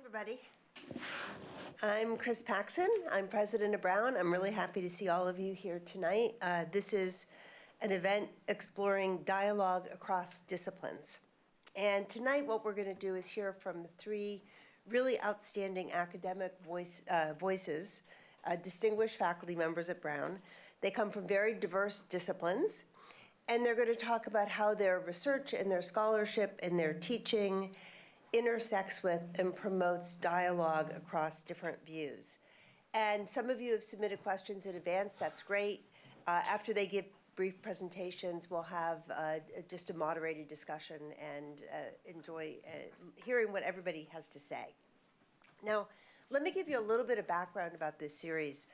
everybody. I'm Chris Paxson. I'm president of Brown. I'm really happy to see all of you here tonight. This is an event exploring dialogue across disciplines. And tonight what we're going to do is hear from the three really outstanding academic voices, distinguished faculty members at Brown. They come from very diverse disciplines, and they're going to talk about how their research and their scholarship and their teaching intersects with and promotes dialogue across different views. And some of you have submitted questions in advance. That's great. After they give brief presentations, we'll have just a moderated discussion and enjoy hearing what everybody has to say. Now, let me give you a little bit of background about this series.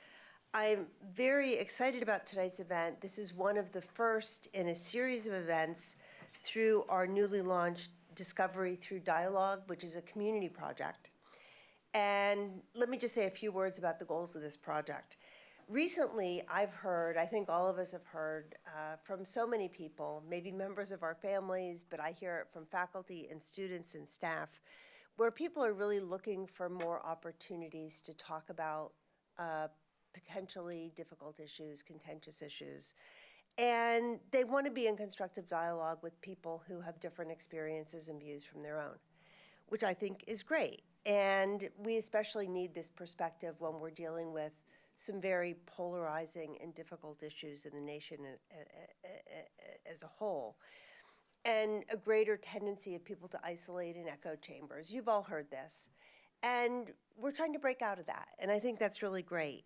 I'm very excited about tonight's event. This is one of the first in a series of events through our newly launched Discovery Through Dialogue, which is a community project. And let me just say a few words about the goals of this project. Recently, I've heard, I think all of us have heard from so many people, maybe members of our families, but I hear it from faculty and students and staff, where people are really looking for more opportunities to talk about potentially difficult issues, contentious issues. And they want to be in constructive dialogue with people who have different experiences and views from their own, which I think is great. And we especially need this perspective when we're dealing with some very polarizing and difficult issues in the nation as a whole, and a greater tendency of people to isolate in echo chambers. You've all heard this. And we're trying to break out of that, and I think that's really great.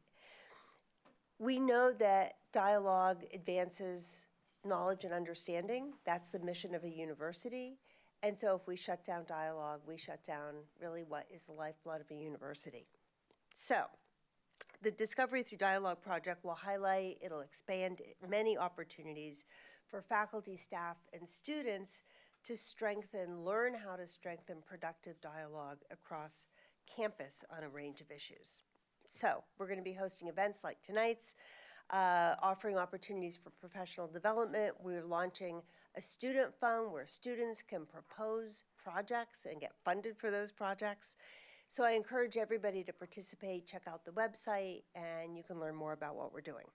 We know that dialogue advances knowledge and understanding. That's the mission of a university. And so if we shut down dialogue, we shut down really what is the lifeblood of a university. So the Discovery Through Dialogue project will highlight, it'll expand many opportunities for faculty, staff, and students to learn how to strengthen productive dialogue across campus on a range of issues. So we're going to be hosting events like tonight's, offering opportunities for professional development. We're launching a student fund where students can propose projects and get funded for those projects. So I encourage everybody to participate, check out the website, and you can learn more about what we're doing.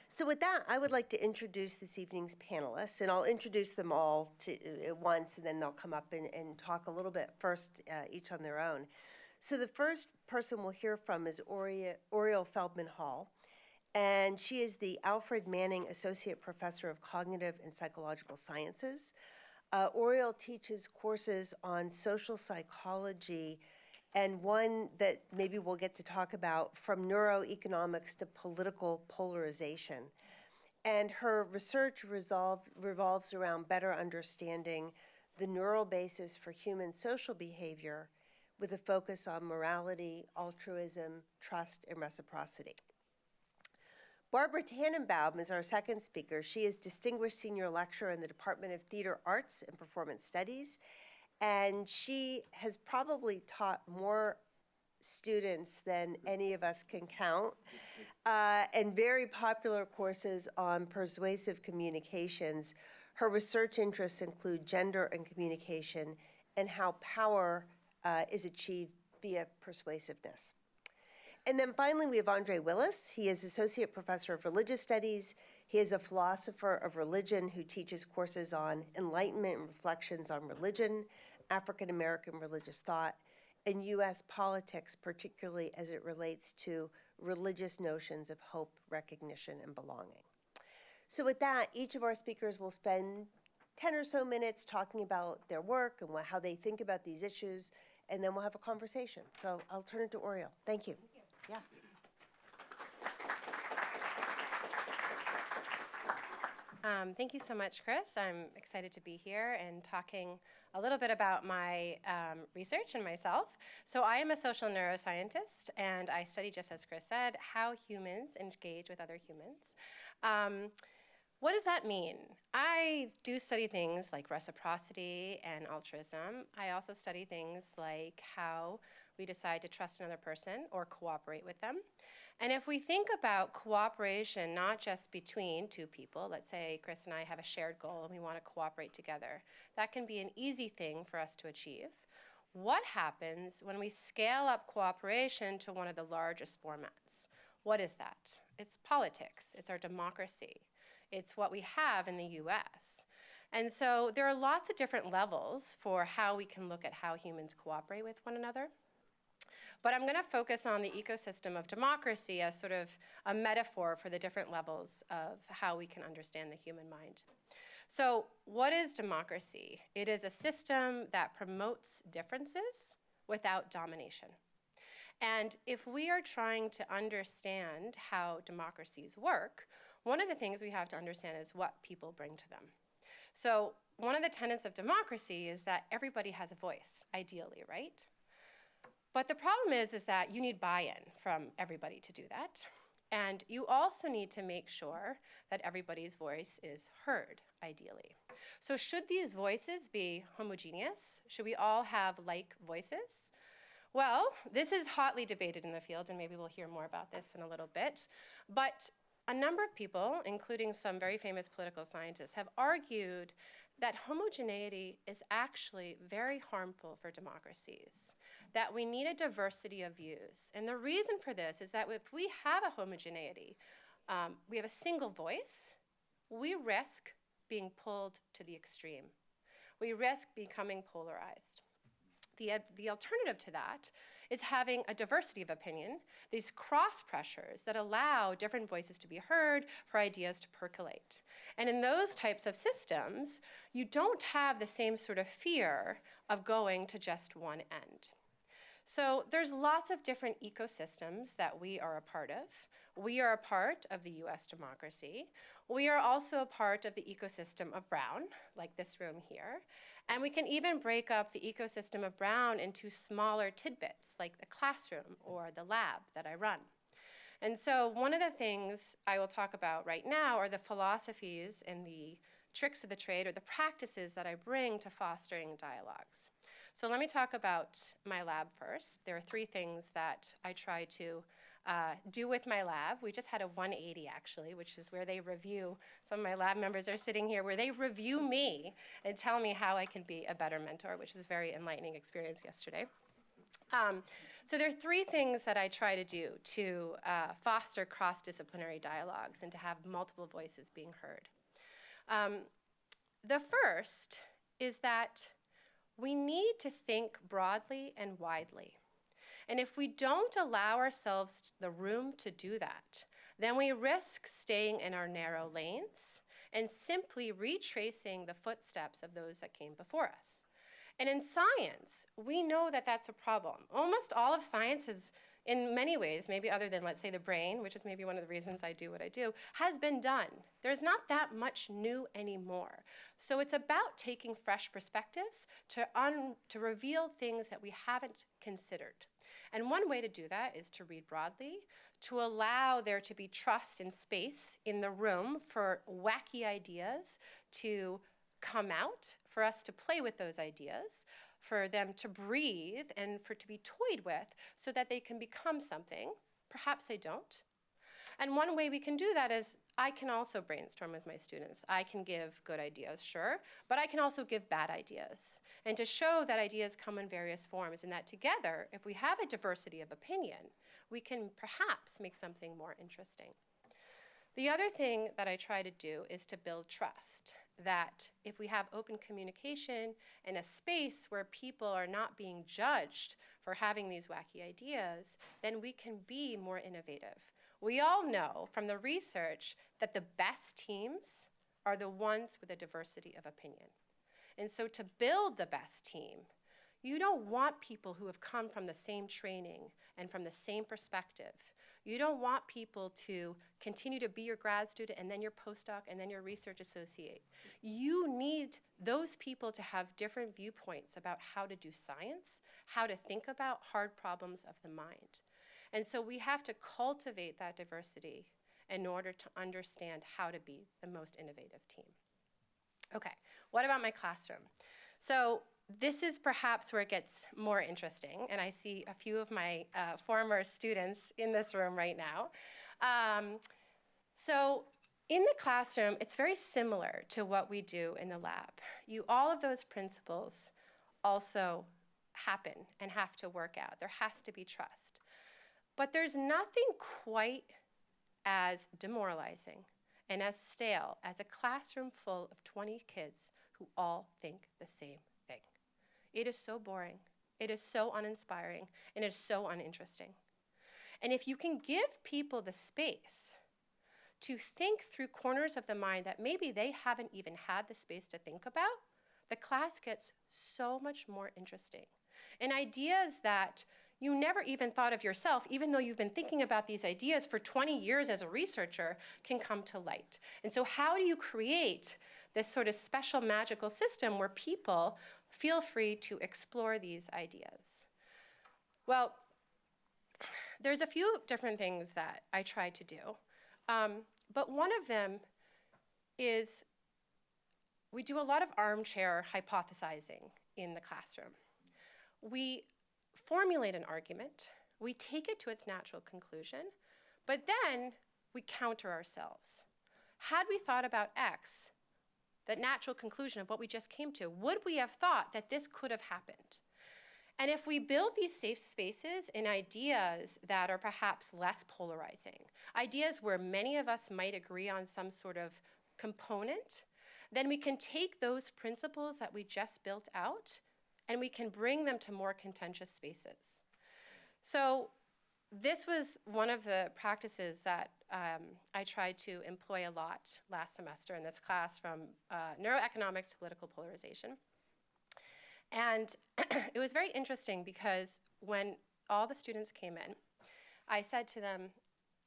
So with that, I would like to introduce this evening's panelists, and I'll introduce them all at once, and then they'll come up and talk a little bit first, each on their own. So the first person we'll hear from is Oriel Feldman-Hall, and she is the Alfred Manning Associate Professor of Cognitive and Psychological Sciences. Oriel teaches courses on social psychology, and one that maybe we'll get to talk about, from neuroeconomics to political polarization. And her research revolves around better understanding the neural basis for human social behavior, with a focus on morality, altruism, trust, and reciprocity. Barbara Tannenbaum is our second speaker. She is Distinguished Senior Lecturer in the Department of Theater Arts and Performance Studies, and she has probably taught more students than any of us can count, and very popular courses on persuasive communications. Her research interests include gender and communication, and how power is achieved via persuasiveness. And then finally, we have Andre Willis. He is Associate Professor of Religious Studies. He is a philosopher of religion who teaches courses on enlightenment and reflections on religion, African American religious thought, and U.S. politics, particularly as it relates to religious notions of hope, recognition, and belonging. So with that, each of our speakers will spend 10 or so minutes talking about their work and how they think about these issues, and then we'll have a conversation. So I'll turn it to Oriel. Thank you. Yeah. Thank you so much, Chris. I'm excited to be here and talking a little bit about my research and myself. So I am a social neuroscientist, and I study, just as Chris said, how humans engage with other humans. What does that mean? I do study things like reciprocity and altruism. I also study things like how we decide to trust another person or cooperate with them. And if we think about cooperation, not just between two people, let's say Chris and I have a shared goal and we want to cooperate together, that can be an easy thing for us to achieve. what happens when we scale up cooperation to one of the largest formats? What is that? It's politics. It's our democracy. It's what we have in the US. And so there are lots of different levels for how we can look at how humans cooperate with one another. But I'm going to focus on the ecosystem of democracy as sort of a metaphor for the different levels of how we can understand the human mind. So what is democracy? It is a system that promotes differences without domination. And if we are trying to understand how democracies work, one of the things we have to understand is what people bring to them. So one of the tenets of democracy is that everybody has a voice, ideally, right? But the problem is that you need buy-in from everybody to do that. And you also need to make sure that everybody's voice is heard, ideally. So should these voices be homogeneous? Should we all have like voices? Well, this is hotly debated in the field, and maybe we'll hear more about this in a little bit. But a number of people, including some very famous political scientists, have argued that homogeneity is actually very harmful for democracies, that we need a diversity of views. And the reason for this is that if we have a homogeneity, we have a single voice, we risk being pulled to the extreme. We risk becoming polarized. The alternative to that is having a diversity of opinion, these cross pressures that allow different voices to be heard, for ideas to percolate. And in those types of systems, you don't have the same sort of fear of going to just one end. So there's lots of different ecosystems that we are a part of. We are a part of the US democracy. We are also a part of the ecosystem of Brown, like this room here. And we can even break up the ecosystem of Brown into smaller tidbits, like the classroom or the lab that I run. And so one of the things I will talk about right now are the philosophies and the tricks of the trade, or the practices that I bring to fostering dialogues. So let me talk about my lab first. There are 3 things that I try to do with my lab. We just had a 180, actually, which is where they review, some of my lab members are sitting here, where they review me and tell me how I can be a better mentor, which was a very enlightening experience yesterday. So there are 3 things that I try to do to foster cross-disciplinary dialogues and to have multiple voices being heard. The first is that we need to think broadly and widely. And if we don't allow ourselves the room to do that, then we risk staying in our narrow lanes and simply retracing the footsteps of those that came before us. And in science, we know that that's a problem. Almost all of science is, in many ways, maybe other than, let's say, the brain, which is maybe one of the reasons I do what I do, has been done. There's not that much new anymore. So it's about taking fresh perspectives to reveal things that we haven't considered. And one way to do that is to read broadly, to allow there to be trust and space in the room for wacky ideas to come out, for us to play with those ideas, for them to breathe and for to be toyed with so that they can become something. Perhaps they don't. And one way we can do that is I can also brainstorm with my students. I can give good ideas, sure, but I can also give bad ideas. And to show that ideas come in various forms and that together, if we have a diversity of opinion, we can perhaps make something more interesting. The other thing that I try to do is to build trust, that if we have open communication and a space where people are not being judged for having these wacky ideas, then we can be more innovative. We all know from the research that the best teams are the ones with a diversity of opinion. And so to build the best team, you don't want people who have come from the same training and from the same perspective. You don't want people to continue to be your grad student and then your postdoc and then your research associate. You need those people to have different viewpoints about how to do science, how to think about hard problems of the mind. And so we have to cultivate that diversity in order to understand how to be the most innovative team. Okay, what about my classroom? So this is perhaps where it gets more interesting, and I see a few of my former students in this room right now. So in the classroom, it's very similar to what we do in the lab. All of those principles also happen and have to work out. There has to be trust. But there's nothing quite as demoralizing and as stale as a classroom full of 20 kids who all think the same thing. It is so boring. It is so uninspiring, and it is so uninteresting. And if you can give people the space to think through corners of the mind that maybe they haven't even had the space to think about, the class gets so much more interesting. And ideas that you never even thought of yourself, even though you've been thinking about these ideas for 20 years as a researcher, can come to light. And so how do you create this sort of special magical system where people feel free to explore these ideas? Well, there's a few different things that I try to do. But one of them is we do a lot of armchair hypothesizing in the classroom. We formulate an argument, we take it to its natural conclusion, but then we counter ourselves. Had we thought about X, the natural conclusion of what we just came to, would we have thought that this could have happened? And if we build these safe spaces in ideas that are perhaps less polarizing, ideas where many of us might agree on some sort of component, then we can take those principles that we just built out and we can bring them to more contentious spaces. So this was one of the practices that I tried to employ a lot last semester in this class, from neuroeconomics to political polarization. And it was very interesting because when all the students came in, I said to them,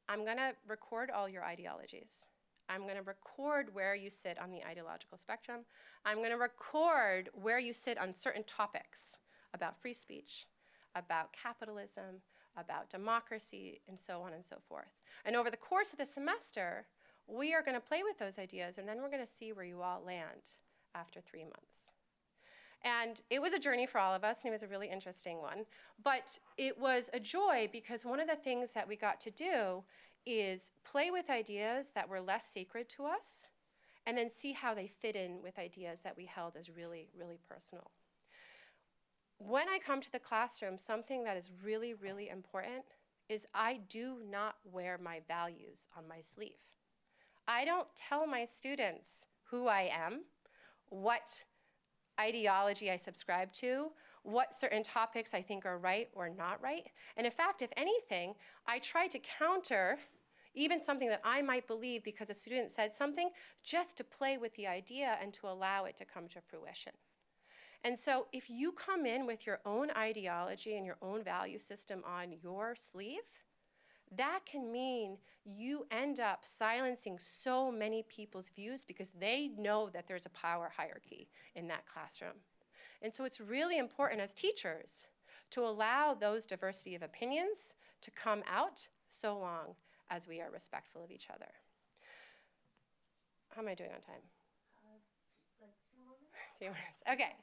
I'm going to record all your ideologies. I'm going to record where you sit on the ideological spectrum. I'm going to record where you sit on certain topics about free speech, about capitalism, about democracy, and so on and so forth. And over the course of the semester, we are going to play with those ideas, and then we're going to see where you all land after 3 months. And it was a journey for all of us, and it was a really interesting one. But it was a joy because one of the things that we got to do is play with ideas that were less sacred to us, and then see how they fit in with ideas that we held as really, really personal. When I come to the classroom, something that is really, really important is I do not wear my values on my sleeve. I don't tell my students who I am, what ideology I subscribe to, what certain topics I think are right or not right. And in fact, if anything, I try to counter even something that I might believe because a student said something, just to play with the idea and to allow it to come to fruition. And so if you come in with your own ideology and your own value system on your sleeve, that can mean you end up silencing so many people's views because they know that there's a power hierarchy in that classroom. And so it's really important as teachers to allow those diversity of opinions to come out so long as we are respectful of each other. How am I doing on time? Like 2 more minutes? 3 minutes, okay.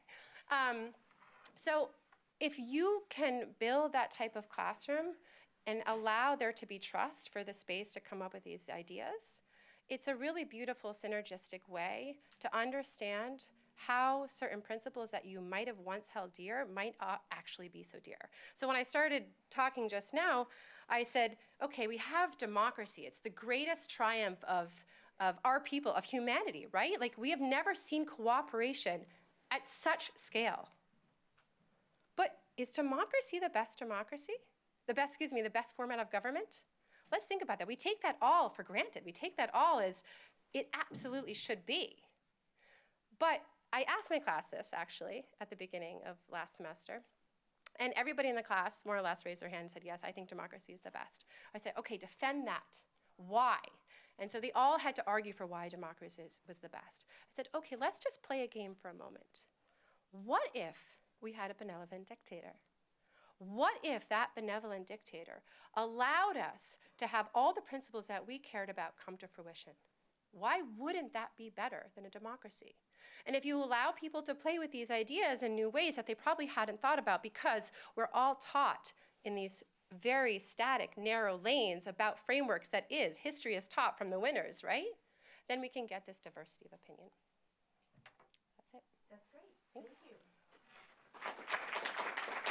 So if you can build that type of classroom and allow there to be trust for the space to come up with these ideas, it's a really beautiful synergistic way to understand how certain principles that you might have once held dear might actually be so dear. So when I started talking just now, I said, okay, we have democracy. It's the greatest triumph of our people, of humanity, right? Like, we have never seen cooperation at such scale. But is democracy the best democracy? The best format of government? Let's think about that. We take that all for granted. We take that all as it absolutely should be. But I asked my class this, actually, at the beginning of last semester. And everybody in the class more or less raised their hand and said, yes, I think democracy is the best. I said, okay, defend that. Why? And so they all had to argue for why democracy was the best. I said, okay, let's just play a game for a moment. What if we had a benevolent dictator? What if that benevolent dictator allowed us to have all the principles that we cared about come to fruition? Why wouldn't that be better than a democracy? And if you allow people to play with these ideas in new ways that they probably hadn't thought about, because we're all taught in these very static, narrow lanes about frameworks that is, history is taught from the winners, right? Then we can get this diversity of opinion. That's it. That's great. Thanks. Thank you.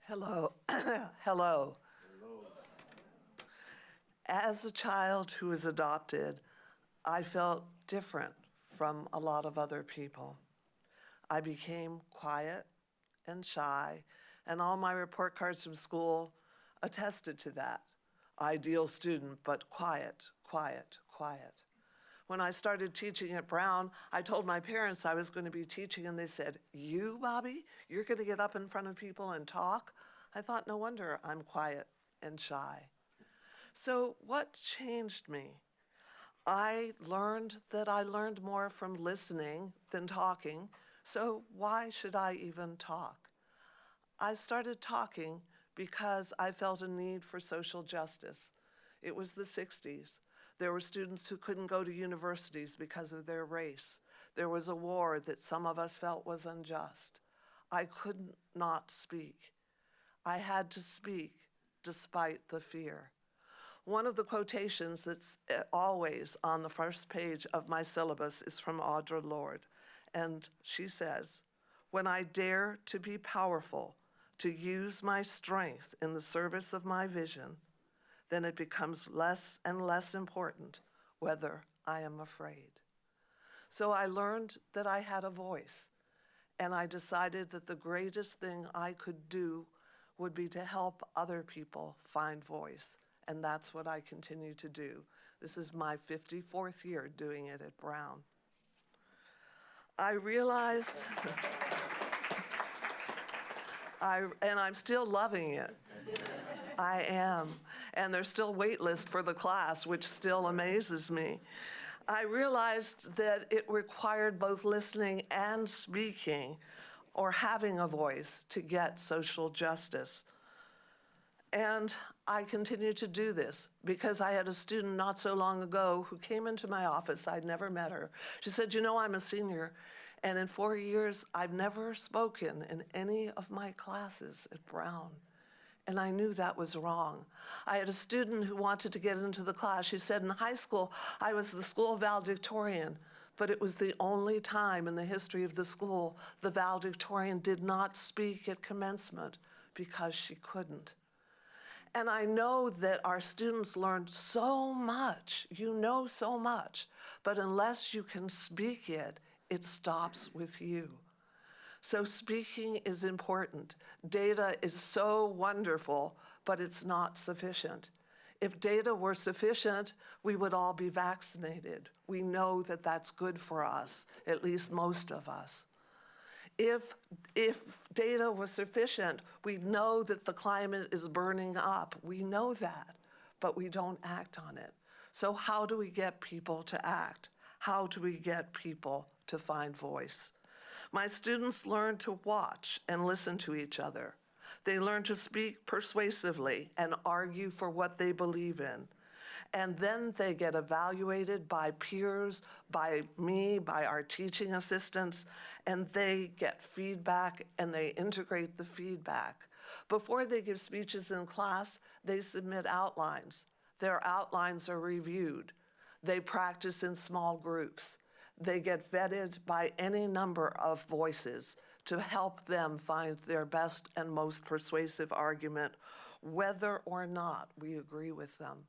Hello. Hello. As a child who was adopted, I felt different from a lot of other people. I became quiet and shy, and all my report cards from school attested to that. Ideal student, but quiet, quiet, quiet. When I started teaching at Brown, I told my parents I was going to be teaching, and they said, "You, Bobby, you're going to get up in front of people and talk?" I thought, no wonder I'm quiet and shy. So what changed me? I learned that I learned more from listening than talking, so why should I even talk? I started talking because I felt a need for social justice. It was the 60s. There were students who couldn't go to universities because of their race. There was a war that some of us felt was unjust. I could not speak. I had to speak despite the fear. One of the quotations that's always on the first page of my syllabus is from Audre Lorde, and she says, "When I dare to be powerful, to use my strength in the service of my vision, then it becomes less and less important whether I am afraid." So I learned that I had a voice, and I decided that the greatest thing I could do would be to help other people find voice, and that's what I continue to do. This is my 54th year doing it at Brown. I realized, and I'm still loving it. I am. And there's still wait list for the class, which still amazes me. I realized that it required both listening and speaking, or having a voice, to get social justice. And I continue to do this because I had a student not so long ago who came into my office. I'd never met her. She said, "You know, I'm a senior, and in 4 years, I've never spoken in any of my classes at Brown." And I knew that was wrong. I had a student who wanted to get into the class. She said, "In high school, I was the school valedictorian, but it was the only time in the history of the school the valedictorian did not speak at commencement because she couldn't." And I know that our students learn so much, you know so much, but unless you can speak it, it stops with you. So speaking is important. Data is so wonderful, but it's not sufficient. If data were sufficient, we would all be vaccinated. We know that that's good for us, at least most of us. If data was sufficient, we'd know that the climate is burning up. We know that, but we don't act on it. So how do we get people to act? How do we get people to find voice? My students learn to watch and listen to each other. They learn to speak persuasively and argue for what they believe in. And then they get evaluated by peers, by me, by our teaching assistants, and they get feedback and they integrate the feedback. Before they give speeches in class, they submit outlines. Their outlines are reviewed. They practice in small groups. They get vetted by any number of voices to help them find their best and most persuasive argument, whether or not we agree with them.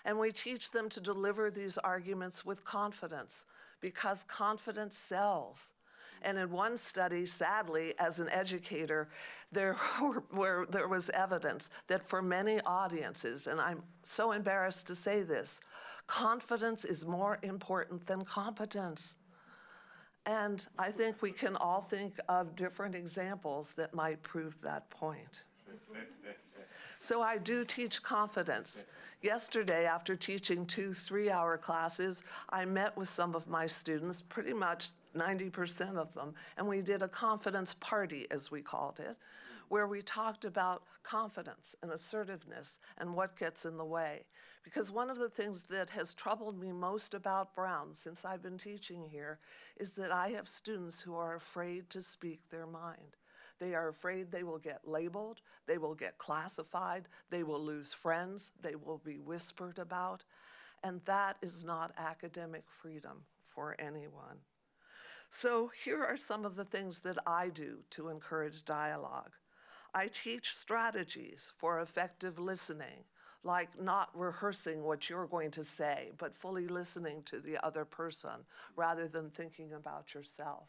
And we teach them to deliver these arguments with confidence, because confidence sells. And in one study, sadly, as an educator, there was evidence that for many audiences, and I'm so embarrassed to say this, confidence is more important than competence. And I think we can all think of different examples that might prove that point. So I do teach confidence. Yesterday, after teaching 2 3-hour classes, I met with some of my students, pretty much 90% of them, and we did a confidence party, as we called it, where we talked about confidence and assertiveness and what gets in the way. Because one of the things that has troubled me most about Brown since I've been teaching here is that I have students who are afraid to speak their mind. They are afraid they will get labeled, they will get classified, they will lose friends, they will be whispered about, and that is not academic freedom for anyone. So here are some of the things that I do to encourage dialogue. I teach strategies for effective listening, like not rehearsing what you're going to say, but fully listening to the other person rather than thinking about yourself.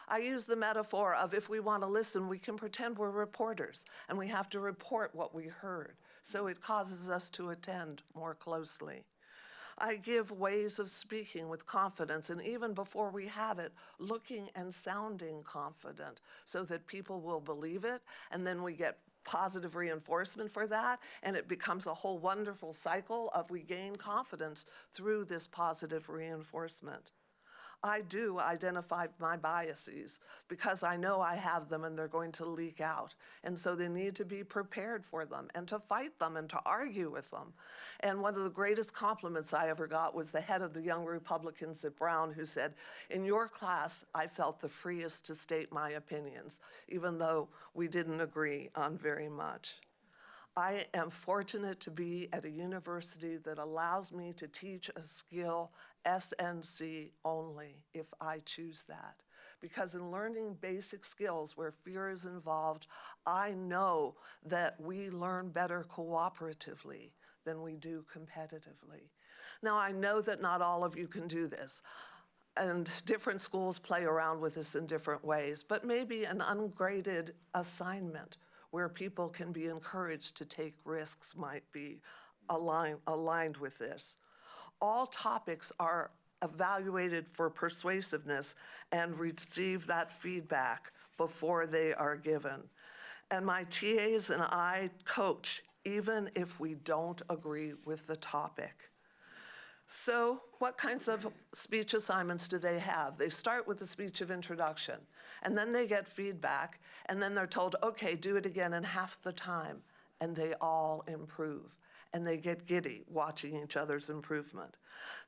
I use the metaphor of if we want to listen, we can pretend we're reporters and we have to report what we heard, so it causes us to attend more closely. I give ways of speaking with confidence, and even before we have it, looking and sounding confident so that people will believe it, and then we get positive reinforcement for that, and it becomes a whole wonderful cycle of we gain confidence through this positive reinforcement. I do identify my biases because I know I have them and they're going to leak out. And so they need to be prepared for them and to fight them and to argue with them. And one of the greatest compliments I ever got was the head of the Young Republicans at Brown, who said, "In your class, I felt the freest to state my opinions, even though we didn't agree on very much." I am fortunate to be at a university that allows me to teach a skill SNC only if I choose that. Because in learning basic skills where fear is involved, I know that we learn better cooperatively than we do competitively. Now, I know that not all of you can do this, and different schools play around with this in different ways, but maybe an ungraded assignment where people can be encouraged to take risks might be aligned with this. All topics are evaluated for persuasiveness and receive that feedback before they are given. And my TAs and I coach even if we don't agree with the topic. So what kinds of speech assignments do they have? They start with a speech of introduction, and then they get feedback, and then they're told, okay, do it again in half the time, and they all improve. And they get giddy watching each other's improvement.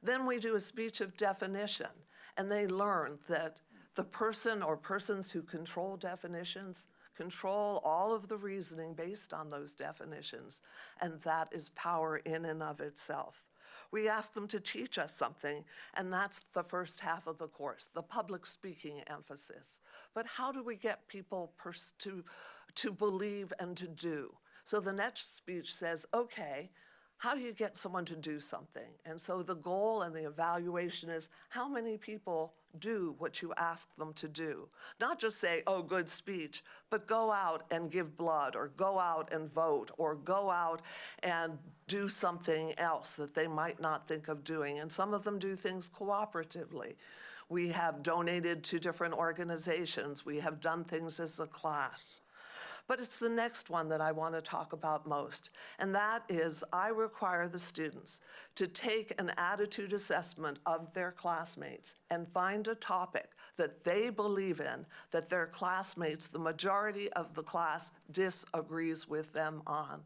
Then we do a speech of definition, and they learn that the person or persons who control definitions control all of the reasoning based on those definitions, and that is power in and of itself. We ask them to teach us something, and that's the first half of the course, the public speaking emphasis. But how do we get people to believe and to do? So the next speech says, okay, how do you get someone to do something? And so the goal and the evaluation is how many people do what you ask them to do. Not just say, oh, good speech, but go out and give blood, or go out and vote, or go out and do something else that they might not think of doing. And some of them do things cooperatively. We have donated to different organizations. We have done things as a class. But it's the next one that I want to talk about most, and that is I require the students to take an attitude assessment of their classmates and find a topic that they believe in that their classmates, the majority of the class, disagrees with them on.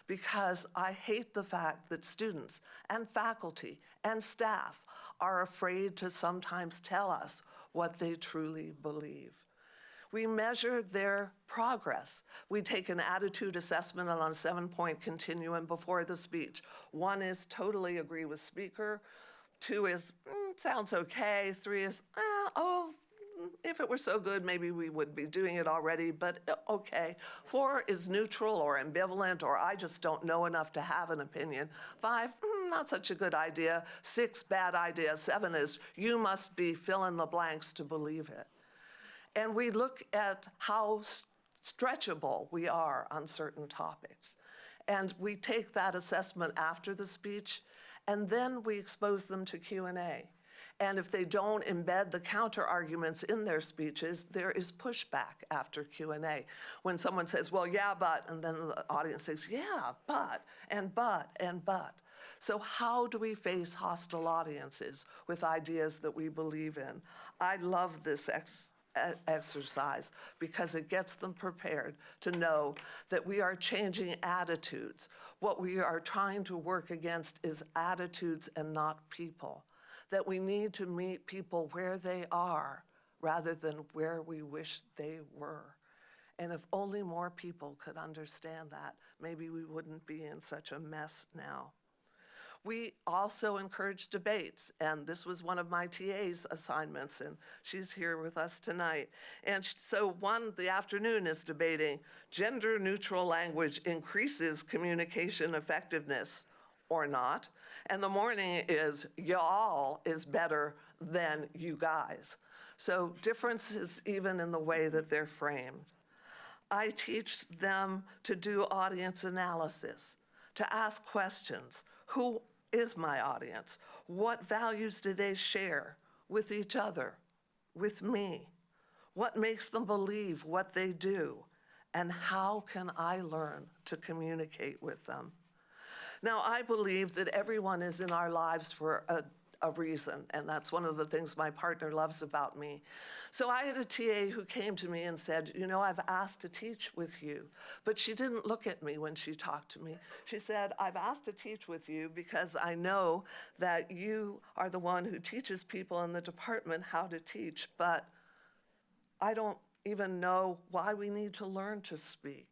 Because I hate the fact that students and faculty and staff are afraid to sometimes tell us what they truly believe. We measure their progress. We take an attitude assessment on a 7-point continuum before the speech. 1 is totally agree with speaker. 2 is, sounds okay. 3 is, if it were so good, maybe we would be doing it already, but okay. 4 is neutral or ambivalent, or I just don't know enough to have an opinion. 5, not such a good idea. 6, bad idea. 7 is, you must be fill in the blanks to believe it. And we look at how stretchable we are on certain topics. And we take that assessment after the speech, and then we expose them to Q&A. And if they don't embed the counter arguments in their speeches, there is pushback after Q&A. When someone says, well, yeah, but, and then the audience says, yeah, but, and but, and but. So how do we face hostile audiences with ideas that we believe in? I love this exercise because it gets them prepared to know that we are changing attitudes. What we are trying to work against is attitudes and not people. That we need to meet people where they are rather than where we wish they were. And if only more people could understand that, maybe we wouldn't be in such a mess now. We also encourage debates, and this was one of my TA's assignments, and she's here with us tonight. And so the afternoon is debating gender-neutral language increases communication effectiveness or not, and the morning is y'all is better than you guys. So differences even in the way that they're framed. I teach them to do audience analysis, to ask questions. Who is my audience? What values do they share with each other, with me? What makes them believe what they do? And how can I learn to communicate with them? Now, I believe that everyone is in our lives for a reason, and that's one of the things my partner loves about me. So I had a TA who came to me and said, you know, I've asked to teach with you, but she didn't look at me when she talked to me. She said, I've asked to teach with you because I know that you are the one who teaches people in the department how to teach, but I don't even know why we need to learn to speak.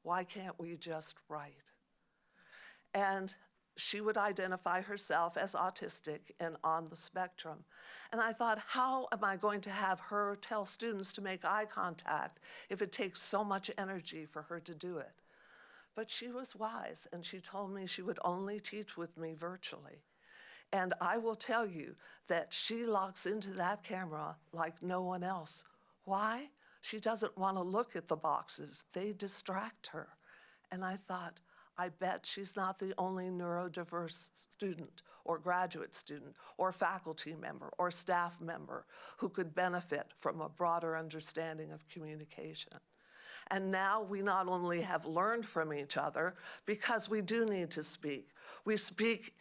Why can't we just write? And she would identify herself as autistic and on the spectrum. And I thought, how am I going to have her tell students to make eye contact if it takes so much energy for her to do it? But she was wise, and she told me she would only teach with me virtually. And I will tell you that she locks into that camera like no one else. Why? She doesn't want to look at the boxes. They distract her. And I thought, I bet she's not the only neurodiverse student or graduate student or faculty member or staff member who could benefit from a broader understanding of communication. And now we not only have learned from each other, because we do need to speak. We speak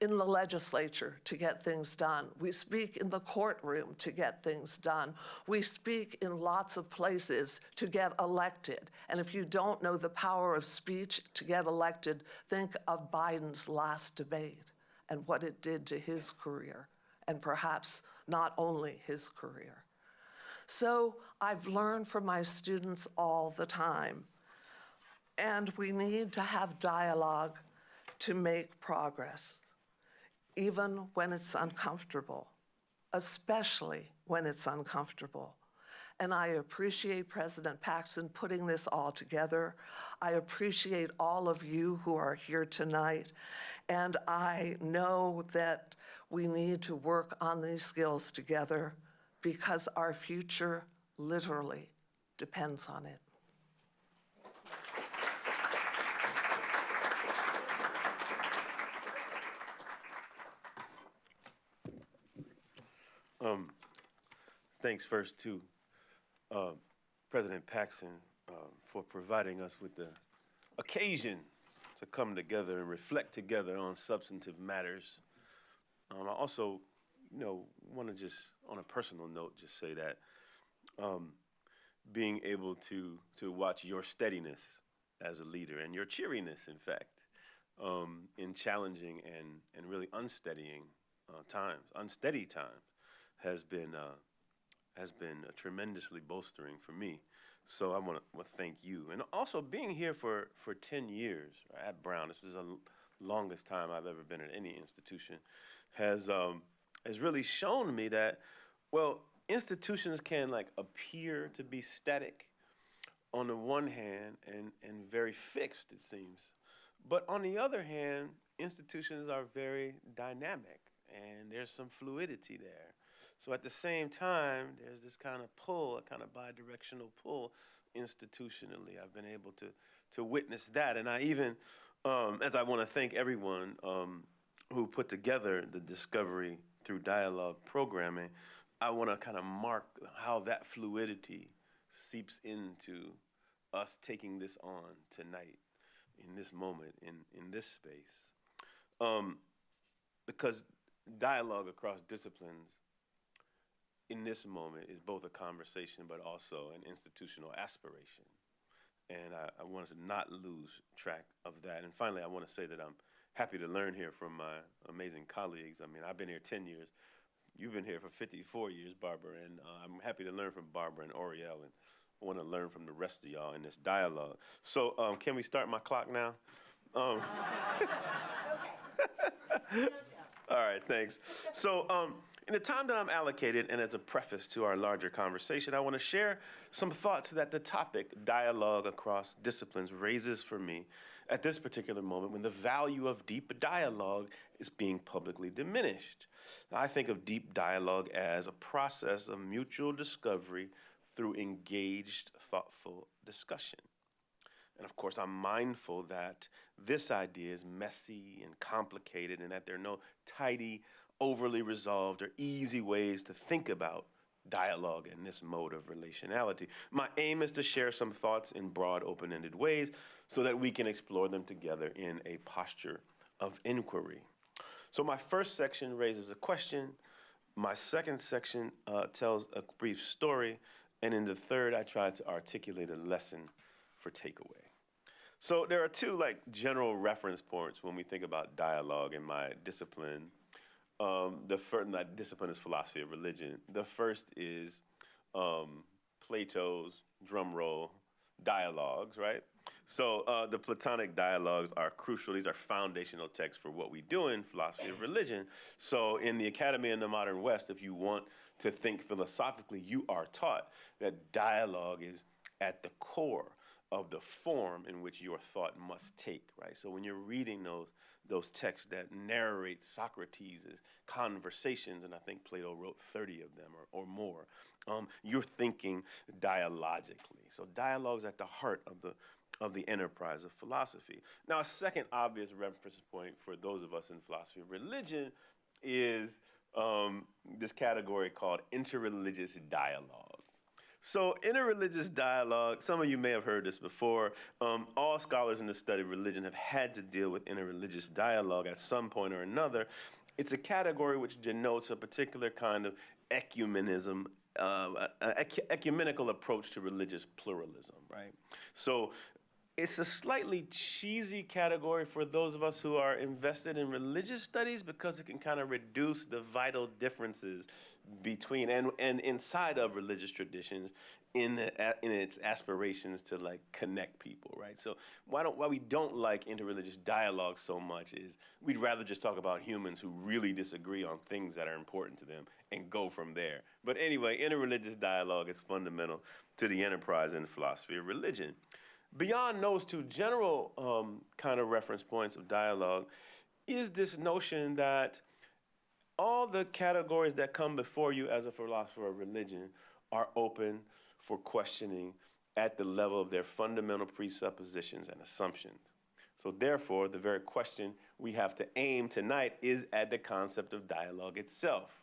in the legislature to get things done. We speak in the courtroom to get things done. We speak in lots of places to get elected. And if you don't know the power of speech to get elected, think of Biden's last debate and what it did to his career, and perhaps not only his career. So I've learned from my students all the time. And we need to have dialogue to make progress, even when it's uncomfortable, especially when it's uncomfortable. And I appreciate President Paxson putting this all together. I appreciate all of you who are here tonight. And I know that we need to work on these skills together because our future literally depends on it. Thanks first to President Paxson for providing us with the occasion to come together and reflect together on substantive matters. I also, want to just, on a personal note, just say that being able to watch your steadiness as a leader and your cheeriness, in fact, in challenging and really unsteady times, has been tremendously bolstering for me. So I want to thank you. And also being here for 10 years at Brown, this is the longest time I've ever been at any institution, has really shown me that, well, institutions can appear to be static on the one hand and very fixed, it seems. But on the other hand, institutions are very dynamic and there's some fluidity there. So at the same time, there's this kind of pull, a kind of bi-directional pull institutionally. I've been able to witness that. And I even, as I want to thank everyone who put together the Discovery through Dialogue programming, I want to kind of mark how that fluidity seeps into us taking this on tonight, in this moment, in this space. Because dialogue across disciplines in this moment is both a conversation but also an institutional aspiration. And I wanted to not lose track of that. And finally, I want to say that I'm happy to learn here from my amazing colleagues. I mean, I've been here 10 years. You've been here for 54 years, Barbara, and I'm happy to learn from Barbara and Oriel, and I want to learn from the rest of y'all in this dialogue. So can we start my clock now? All right, thanks. So, in the time that I'm allocated, and as a preface to our larger conversation, I want to share some thoughts that the topic, dialogue across disciplines, raises for me at this particular moment when the value of deep dialogue is being publicly diminished. Now, I think of deep dialogue as a process of mutual discovery through engaged, thoughtful discussion. And of course, I'm mindful that this idea is messy and complicated and that there are no tidy, overly resolved, or easy ways to think about dialogue in this mode of relationality. My aim is to share some thoughts in broad, open-ended ways so that we can explore them together in a posture of inquiry. So my first section raises a question. My second section tells a brief story. And in the third, I try to articulate a lesson for takeaway. So there are two general reference points when we think about dialogue in my discipline. The first, my discipline is philosophy of religion. The first is Plato's, drum roll, dialogues, right? So the Platonic dialogues are crucial. These are foundational texts for what we do in philosophy of religion. So in the academy in the modern West, if you want to think philosophically, you are taught that dialogue is at the core of the form in which your thought must take, right? So when you're reading those texts that narrate Socrates' conversations, and I think Plato wrote 30 of them or more, you're thinking dialogically. So dialogue's at the heart of the enterprise of philosophy. Now, a second obvious reference point for those of us in philosophy of religion is this category called interreligious dialogue. So interreligious dialogue, some of you may have heard this before. All scholars in the study of religion have had to deal with interreligious dialogue at some point or another. It's a category which denotes a particular kind of ecumenism, ecumenical approach to religious pluralism, right? So it's a slightly cheesy category for those of us who are invested in religious studies because it can kind of reduce the vital differences between and inside of religious traditions in its aspirations to connect people, right? So why we don't like interreligious dialogue so much is we'd rather just talk about humans who really disagree on things that are important to them and go from there. But anyway, interreligious dialogue is fundamental to the enterprise in philosophy of religion. Beyond those two general kind of reference points of dialogue is this notion that all the categories that come before you as a philosopher of religion are open for questioning at the level of their fundamental presuppositions and assumptions. So therefore, the very question we have to aim tonight is at the concept of dialogue itself.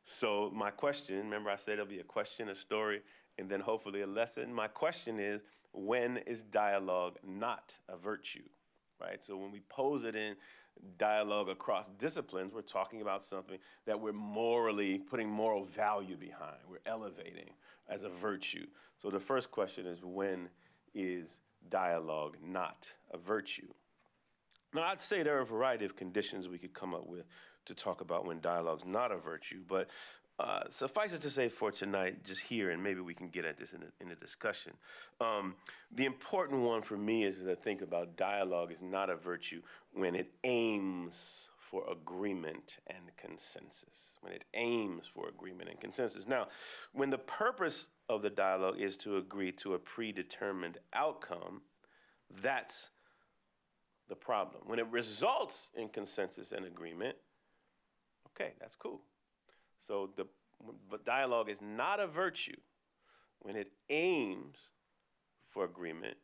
So my question, remember I said there'll be a question, a story, and then hopefully a lesson. My question is, when is dialogue not a virtue, right? So when we pose it in dialogue across disciplines, we're talking about something that we're morally putting moral value behind. We're elevating as a virtue. So the first question is, when is dialogue not a virtue? Now, I'd say there are a variety of conditions we could come up with to talk about when dialogue's not a virtue, but suffice it to say for tonight, just here, and maybe we can get at this in a discussion. The important one for me is to think about dialogue is not a virtue when it aims for agreement and consensus. When it aims for agreement and consensus. Now, when the purpose of the dialogue is to agree to a predetermined outcome, that's the problem. When it results in consensus and agreement, okay, that's cool. So but dialogue is not a virtue when it aims for agreement.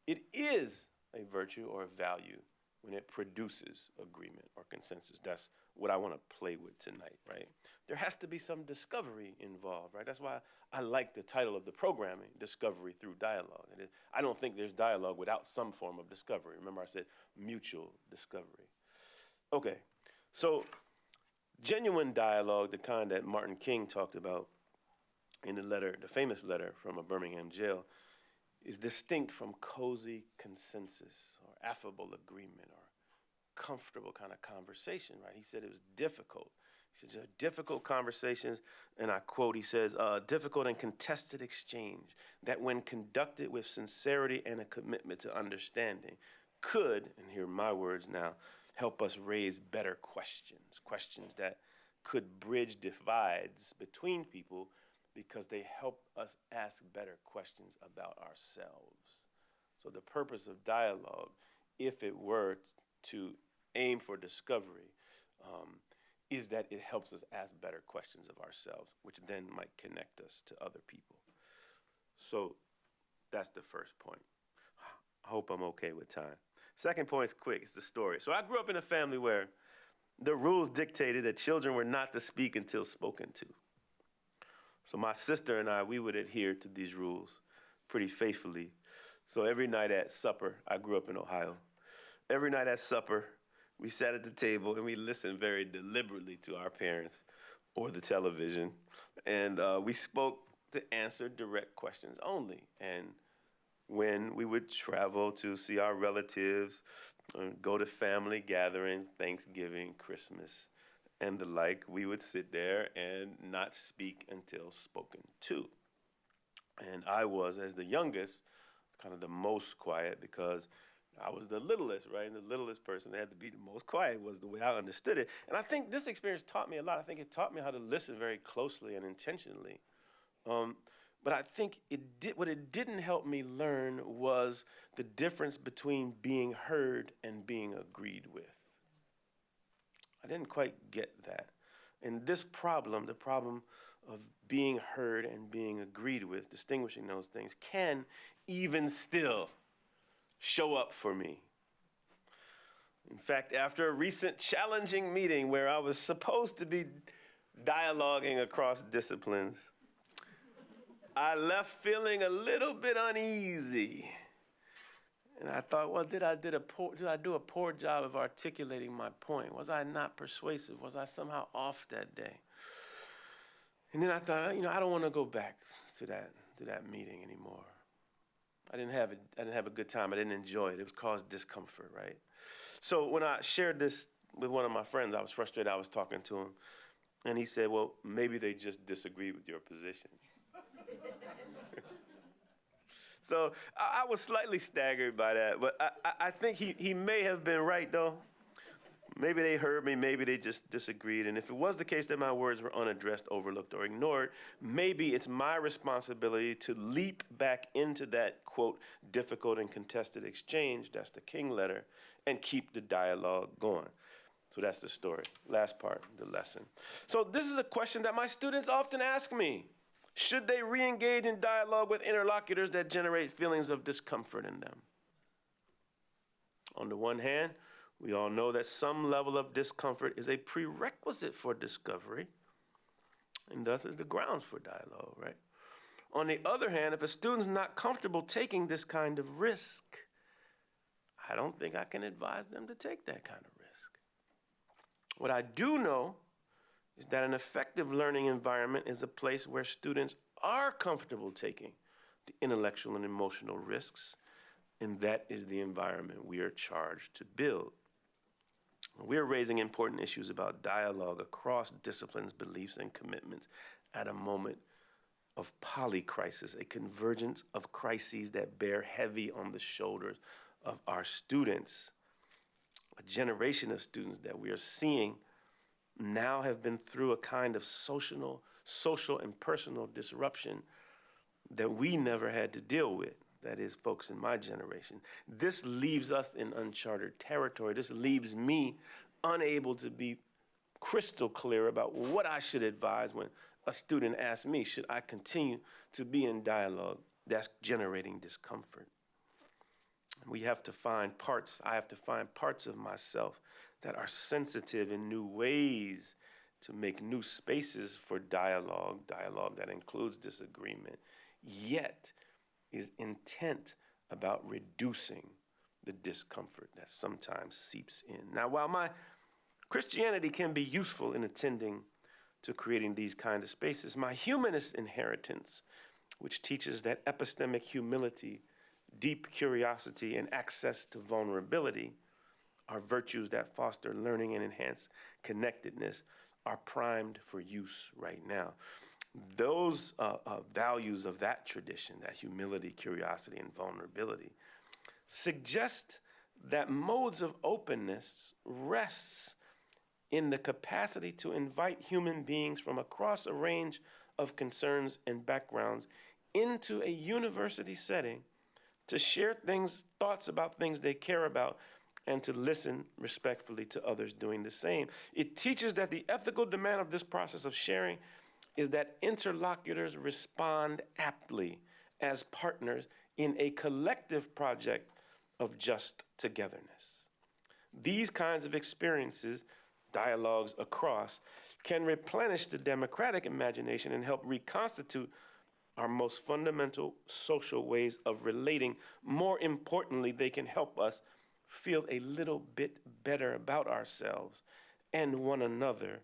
It is a virtue or a value when it produces agreement or consensus. That's what I want to play with tonight, right? There has to be some discovery involved, right? That's why I like the title of the programming, Discovery Through Dialogue. I don't think there's dialogue without some form of discovery. Remember I said mutual discovery. Okay, so genuine dialogue, the kind that Martin King talked about in the famous letter from a Birmingham jail, is distinct from cozy consensus or affable agreement or comfortable kind of conversation, right? He said it was difficult. He said, difficult conversations, and I quote, he says, difficult and contested exchange that when conducted with sincerity and a commitment to understanding could, and here are my words now, help us raise better questions, questions that could bridge divides between people because they help us ask better questions about ourselves. So the purpose of dialogue, if it were to aim for discovery, is that it helps us ask better questions of ourselves, which then might connect us to other people. So that's the first point. I hope I'm okay with time. Second point is quick, it's the story. So I grew up in a family where the rules dictated that children were not to speak until spoken to. So my sister and I, we would adhere to these rules pretty faithfully. So every night at supper, I grew up in Ohio, every night at supper, we sat at the table and we listened very deliberately to our parents or the television. And we spoke to answer direct questions only. And when we would travel to see our relatives, go to family gatherings, Thanksgiving, Christmas, and the like, we would sit there and not speak until spoken to. And I was, as the youngest, kind of the most quiet because I was the littlest, right? And the littlest person that had to be the most quiet was the way I understood it. And I think this experience taught me a lot. I think it taught me how to listen very closely and intentionally. But I think what it didn't help me learn was the difference between being heard and being agreed with. I didn't quite get that. And this problem, the problem of being heard and being agreed with, distinguishing those things, can even still show up for me. In fact, after a recent challenging meeting where I was supposed to be dialoguing across disciplines, I left feeling a little bit uneasy. And I thought, well, did I do a poor job of articulating my point? Was I not persuasive? Was I somehow off that day? And then I thought, I don't want to go back to that meeting anymore. I didn't have a good time. I didn't enjoy it. It caused discomfort, right? So when I shared this with one of my friends, I was frustrated. I was talking to him, and he said, well, maybe they just disagree with your position. So I was slightly staggered by that, but I think he may have been right, though. Maybe they heard me, maybe they just disagreed. And if it was the case that my words were unaddressed, overlooked, or ignored, maybe it's my responsibility to leap back into that, quote, difficult and contested exchange, that's the King letter, and keep the dialogue going. So that's the story. Last part, the lesson. So this is a question that my students often ask me. Should they re-engage in dialogue with interlocutors that generate feelings of discomfort in them? On the one hand, we all know that some level of discomfort is a prerequisite for discovery, and thus is the grounds for dialogue, right? On the other hand, if a student's not comfortable taking this kind of risk, I don't think I can advise them to take that kind of risk. What I do know is that an effective learning environment is a place where students are comfortable taking the intellectual and emotional risks, and that is the environment we are charged to build. We're raising important issues about dialogue across disciplines, beliefs, and commitments at a moment of polycrisis, a convergence of crises that bear heavy on the shoulders of our students. A generation of students that we are seeing now have been through a kind of social and personal disruption that we never had to deal with. That is, folks in my generation. This leaves us in uncharted territory. This leaves me unable to be crystal clear about what I should advise when a student asks me, should I continue to be in dialogue that's generating discomfort? I have to find parts of myself that are sensitive in new ways to make new spaces for dialogue that includes disagreement, yet is intent about reducing the discomfort that sometimes seeps in. Now, while my Christianity can be useful in attending to creating these kind of spaces, my humanist inheritance, which teaches that epistemic humility, deep curiosity, and access to vulnerability are virtues that foster learning and enhance connectedness, are primed for use right now. Those values of that tradition, that humility, curiosity, and vulnerability, suggest that modes of openness rests in the capacity to invite human beings from across a range of concerns and backgrounds into a university setting to share thoughts about things they care about, and to listen respectfully to others doing the same. It teaches that the ethical demand of this process of sharing is that interlocutors respond aptly as partners in a collective project of just togetherness. These kinds of experiences, dialogues across, can replenish the democratic imagination and help reconstitute our most fundamental social ways of relating. More importantly, they can help us feel a little bit better about ourselves and one another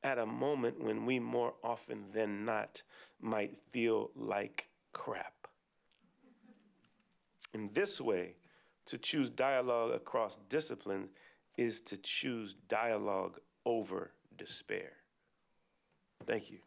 at a moment when we more often than not might feel like crap. In this way, to choose dialogue across disciplines is to choose dialogue over despair. Thank you.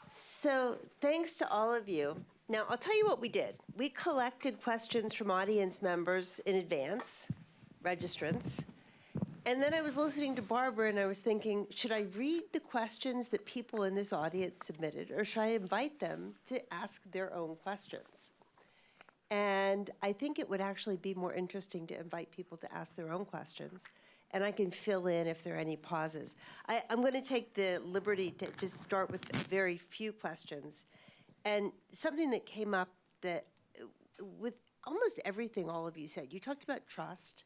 So thanks to all of you. Now, I'll tell you what we did. We collected questions from audience members in advance, registrants, and then I was listening to Barbara and I was thinking, should I read the questions that people in this audience submitted, or should I invite them to ask their own questions? And I think it would actually be more interesting to invite people to ask their own questions, and I can fill in if there are any pauses. I'm going to take the liberty to just start with very few questions. And something that came up that with almost everything all of you said, you talked about trust,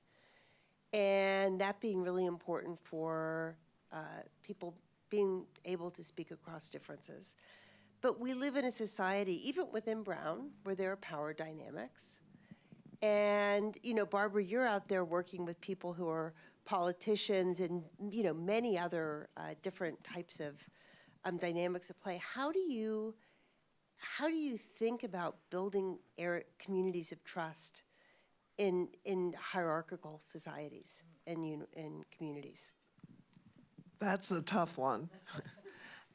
and that being really important for people being able to speak across differences. But we live in a society, even within Brown, where there are power dynamics. And, you know, Barbara, you're out there working with people who are politicians and, you know, many other different types of dynamics at play. How do you think about building communities of trust in hierarchical societies and in communities? That's a tough one.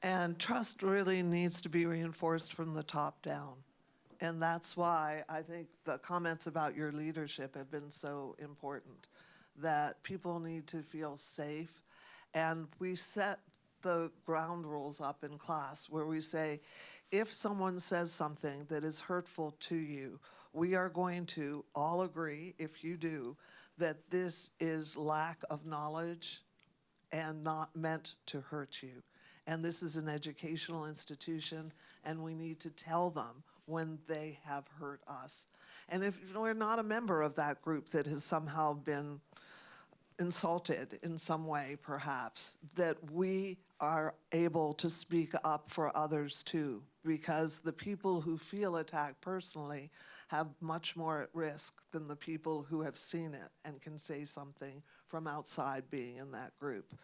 And trust really needs to be reinforced from the top down. And that's why I think the comments about your leadership have been so important, that people need to feel safe. And we set the ground rules up in class where we say, if someone says something that is hurtful to you, we are going to all agree, if you do, that this is lack of knowledge and not meant to hurt you. And this is an educational institution, and we need to tell them when they have hurt us. And if we're not a member of that group that has somehow been insulted in some way, perhaps, that we are able to speak up for others too, because the people who feel attacked personally have much more at risk than the people who have seen it and can say something from outside being in that group.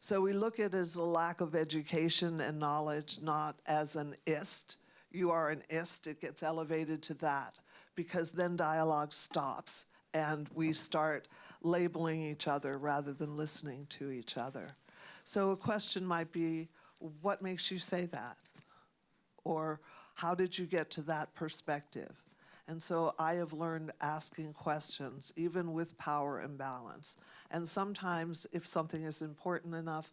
So we look at it as a lack of education and knowledge, not as an ist. You are an ist, it gets elevated to that, because then dialogue stops and we start labeling each other rather than listening to each other. So a question might be, what makes you say that? Or how did you get to that perspective? And so I have learned asking questions, even with power imbalance. And sometimes, if something is important enough,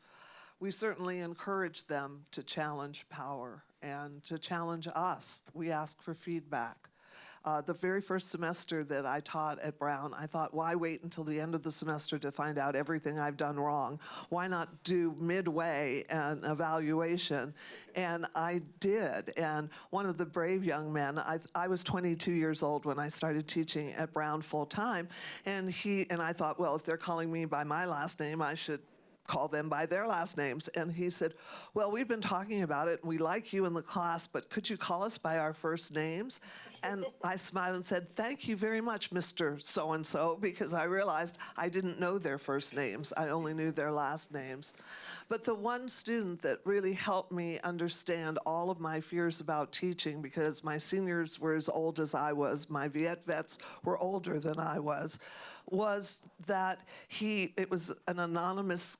we certainly encourage them to challenge power and to challenge us. We ask for feedback. The very first semester that I taught at Brown, I thought, why wait until the end of the semester to find out everything I've done wrong? Why not do midway an evaluation? And I did. And one of the brave young men, I was 22 years old when I started teaching at Brown full time, and I thought, well, if they're calling me by my last name, I should call them by their last names. And he said, well, we've been talking about it, and we like you in the class, but could you call us by our first names? And I smiled and said, thank you very much, Mr. So-and-so, because I realized I didn't know their first names. I only knew their last names. But the one student that really helped me understand all of my fears about teaching, because my seniors were as old as I was, my Viet vets were older than I was was that it was an anonymous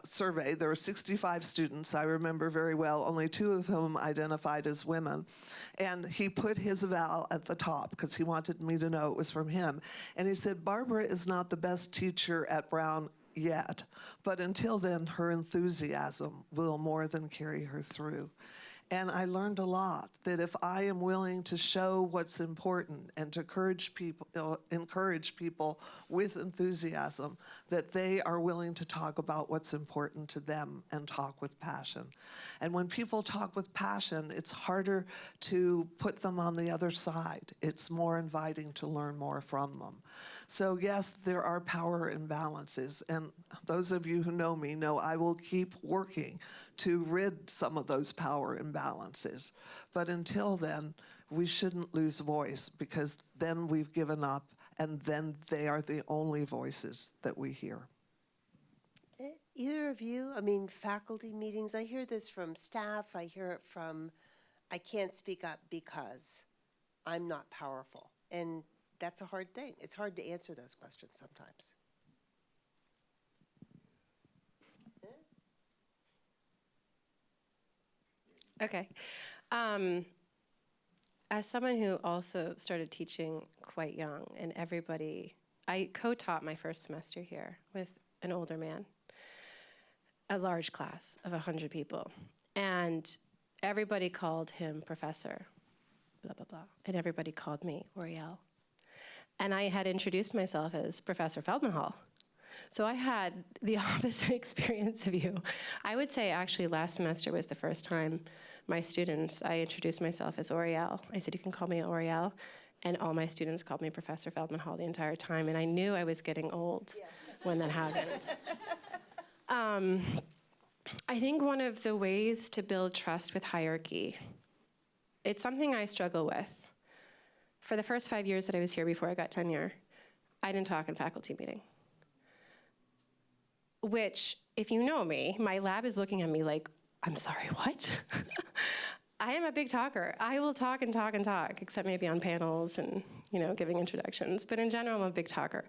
survey. There were 65 students, I remember very well, only 2 of whom identified as women. And he put his eval at the top because he wanted me to know it was from him. And he said, Barbara is not the best teacher at Brown yet, but until then, her enthusiasm will more than carry her through. And I learned a lot, that if I am willing to show what's important and to encourage people with enthusiasm, that they are willing to talk about what's important to them and talk with passion. And when people talk with passion, it's harder to put them on the other side. It's more inviting to learn more from them. So yes, there are power imbalances, and those of you who know me know I will keep working to rid some of those power imbalances. But until then, we shouldn't lose voice, because then we've given up, and then they are the only voices that we hear. Either of you, I mean, faculty meetings, I hear this from staff, I hear it from, I can't speak up because I'm not powerful. And that's a hard thing. It's hard to answer those questions sometimes. Okay. As someone who also started teaching quite young, and I co-taught my first semester here with an older man, a large class of 100 people. And everybody called him Professor, blah, blah, blah. And everybody called me Oriel. And I had introduced myself as Professor Feldman-Hall. So I had the opposite experience of you. I would say actually last semester was the first time I introduced myself as Oriel. I said, you can call me Oriel. And all my students called me Professor Feldman-Hall the entire time. And I knew I was getting old when that happened. I think one of the ways to build trust with hierarchy, it's something I struggle with. For the first 5 years that I was here before I got tenure, I didn't talk in faculty meeting. Which, if you know me, my lab is looking at me like, I'm sorry, what? I am a big talker. I will talk and talk and talk, except maybe on panels and giving introductions. But in general, I'm a big talker.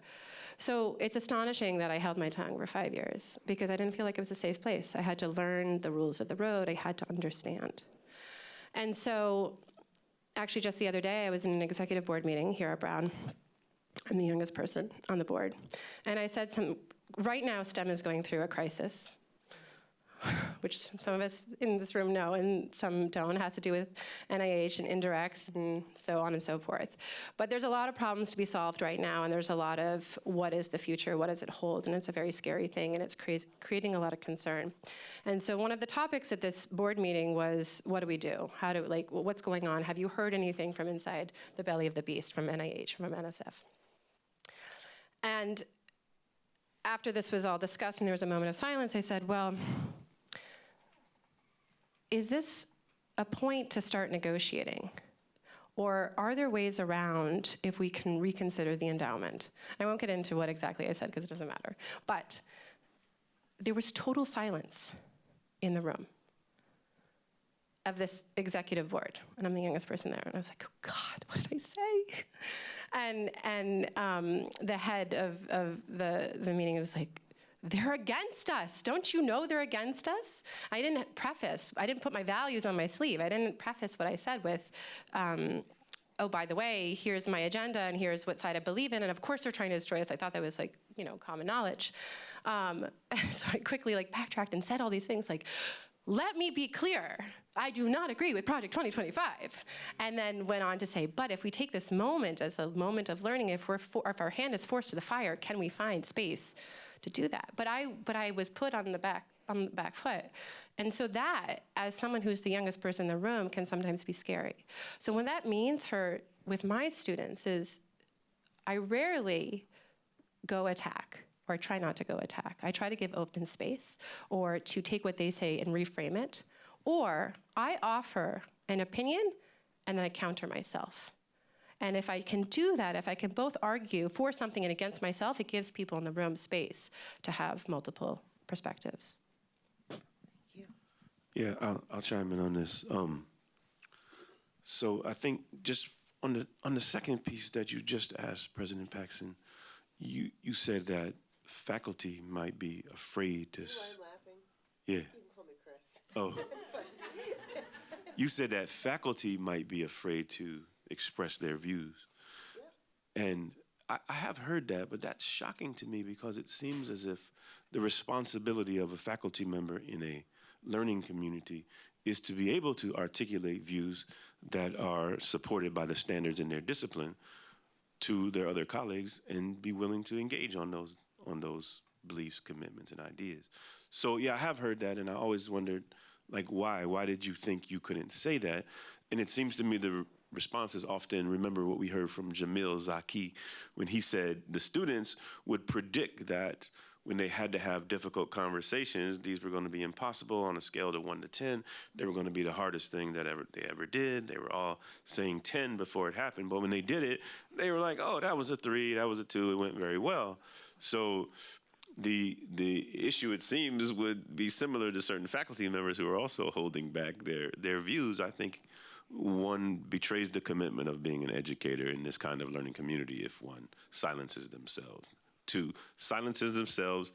So it's astonishing that I held my tongue for 5 years, because I didn't feel like it was a safe place. I had to learn the rules of the road. I had to understand. And so actually, just the other day, I was in an executive board meeting here at Brown. I'm the youngest person on the board. And I said right now, STEM is going through a crisis, which some of us in this room know and some don't. It has to do with NIH and indirects and so on and so forth. But there's a lot of problems to be solved right now, and there's a lot of what is the future, what does it hold, and it's a very scary thing, and it's creating a lot of concern. And so one of the topics at this board meeting was, what do we do? What's going on? Have you heard anything from inside the belly of the beast, from NIH, from NSF? And after this was all discussed and there was a moment of silence, I said, well, is this a point to start negotiating? Or are there ways around if we can reconsider the endowment? I won't get into what exactly I said because it doesn't matter. But there was total silence in the room of this executive board. And I'm the youngest person there. And I was like, oh God, what did I say? And the head of the meeting was like, they're against us. Don't you know they're against us? I didn't put my values on my sleeve. I didn't preface what I said with, oh, by the way, here's my agenda and here's what side I believe in. And of course they're trying to destroy us. I thought that was common knowledge. So I quickly backtracked and said all these things let me be clear. I do not agree with Project 2025. And then went on to say, but if we take this moment as a moment of learning, if our hand is forced to the fire, can we find space to do that? But I was put on the back foot. And so that, as someone who's the youngest person in the room, can sometimes be scary. So what that means with my students is I rarely go attack, or try not to go attack. I try to give open space, or to take what they say and reframe it, or I offer an opinion and then I counter myself. And if I can do that, if I can both argue for something and against myself, it gives people in the room space to have multiple perspectives. Thank you. Yeah, I'll chime in on this. So I think just on the second piece that you just asked, President Paxson, You said that faculty might be afraid to. laughing. Yeah. You can call me Chris. Oh. You said that faculty might be afraid to express their views. And I have heard that, but that's shocking to me because it seems as if the responsibility of a faculty member in a learning community is to be able to articulate views that are supported by the standards in their discipline to their other colleagues and be willing to engage on those beliefs, commitments, and ideas. So yeah, I have heard that, and I always wondered, like, why? Why did you think you couldn't say that? And it seems to me the response is often, remember what we heard from Jamil Zaki when he said the students would predict that when they had to have difficult conversations, these were going to be impossible on a scale of 1 to 10. They were going to be the hardest thing that they ever did. They were all saying 10 before it happened. But when they did it, they were like, oh, that was a 3, that was a 2, it went very well. So the issue, it seems, would be similar to certain faculty members who are also holding back their views. I think one betrays the commitment of being an educator in this kind of learning community if one silences themselves. 2, silences themselves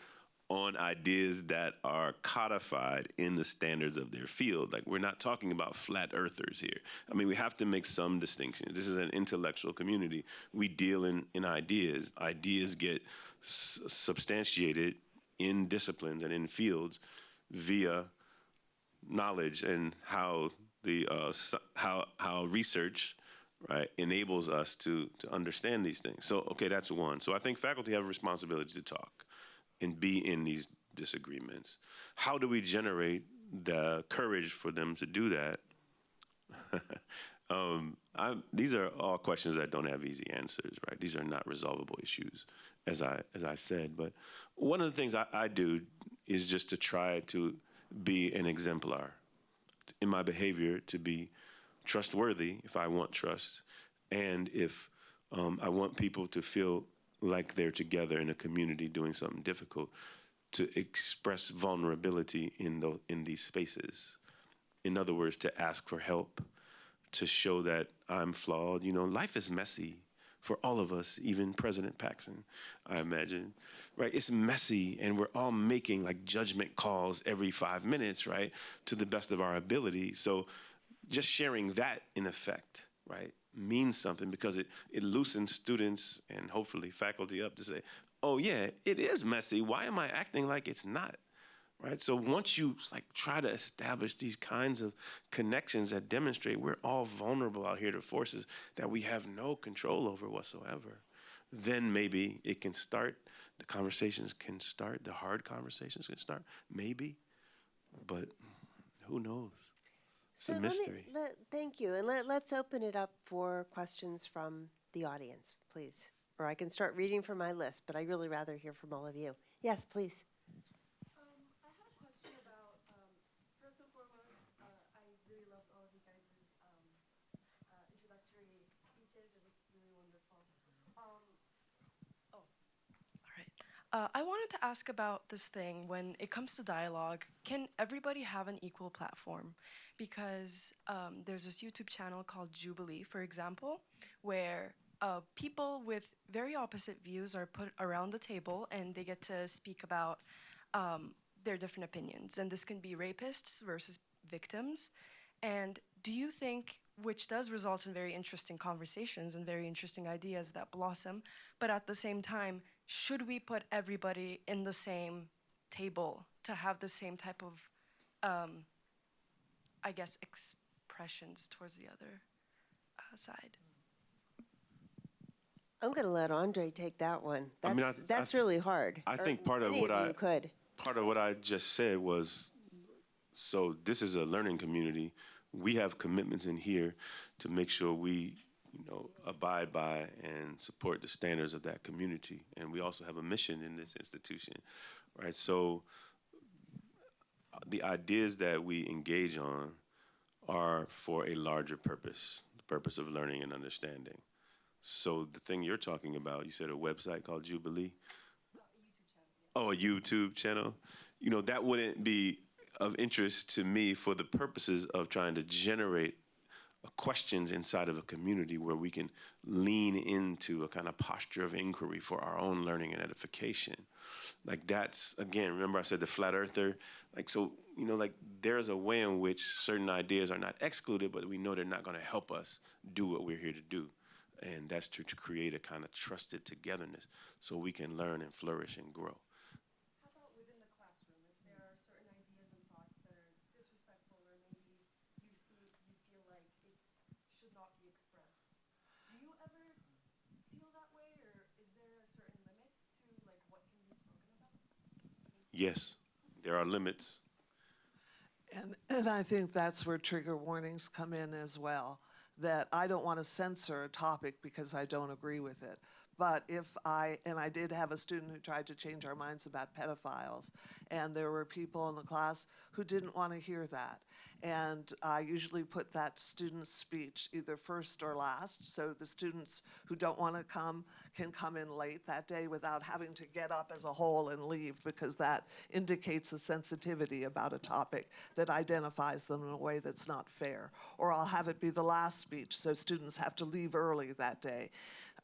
on ideas that are codified in the standards of their field. Like, we're not talking about flat earthers here. I mean, we have to make some distinction. This is an intellectual community. We deal in ideas. Ideas get substantiated in disciplines and in fields via knowledge and how how research, right, enables us to understand these things. So, okay, that's one. So I think faculty have a responsibility to talk and be in these disagreements. How do we generate the courage for them to do that? These are all questions that don't have easy answers, right? These are not resolvable issues, as I said. But one of the things I do is just to try to be an exemplar in my behavior, to be trustworthy if I want trust, and if I want people to feel like they're together in a community doing something difficult, to express vulnerability in these spaces. In other words, to ask for help, to show that I'm flawed. You know, life is messy for all of us, even President Paxson, I imagine, right? It's messy, and we're all making like judgment calls every 5 minutes, right, to the best of our ability. So just sharing that, in effect, right, means something, because it loosens students and hopefully faculty up to say, oh yeah, it is messy. Why am I acting like it's not? Right? So once you like try to establish these kinds of connections that demonstrate we're all vulnerable out here to forces that we have no control over whatsoever, then maybe it can start, the conversations can start, the hard conversations can start, maybe, but who knows? It's a mystery. Thank you, and let's open it up for questions from the audience, please. Or I can start reading from my list, but I'd really rather hear from all of you. Yes, please. I wanted to ask about this thing when it comes to dialogue. Can everybody have an equal platform? Because there's this YouTube channel called Jubilee, for example, where people with very opposite views are put around the table and they get to speak about their different opinions. And this can be rapists versus victims. And do you think, which does result in very interesting conversations and very interesting ideas that blossom, but at the same time, should we put everybody in the same table to have the same type of, I guess, expressions towards the other side? I'm going to let Andre take that one. That's, I mean, that's really hard. I think Or any of you could. part of what I just said was, so this is a learning community. We have commitments in here to make sure we, abide by and support the standards of that community. And we also have a mission in this institution, right? So the ideas that we engage on are for a larger purpose, the purpose of learning and understanding. So the thing you're talking about, you said a website called Jubilee? Oh, a YouTube channel? That wouldn't be of interest to me for the purposes of trying to generate questions inside of a community where we can lean into a kind of posture of inquiry for our own learning and edification. Like that's, again, remember I said the flat earther? Like, so, you know, like there's a way in which certain ideas are not excluded, but we know they're not going to help us do what we're here to do. And that's to create a kind of trusted togetherness so we can learn and flourish and grow. How about within the classroom, if there are certain ideas and thoughts that are disrespectful or maybe you feel like it should not be expressed? Do you ever feel that way, or is there a certain limit to like what can be spoken about? Yes, there are limits. And I think that's where trigger warnings come in as well, that I don't want to censor a topic because I don't agree with it. But I did have a student who tried to change our minds about pedophiles, and there were people in the class who didn't want to hear that. And I usually put that student's speech either first or last, so the students who don't want to come can come in late that day without having to get up as a whole and leave, because that indicates a sensitivity about a topic that identifies them in a way that's not fair. Or I'll have it be the last speech, so students have to leave early that day.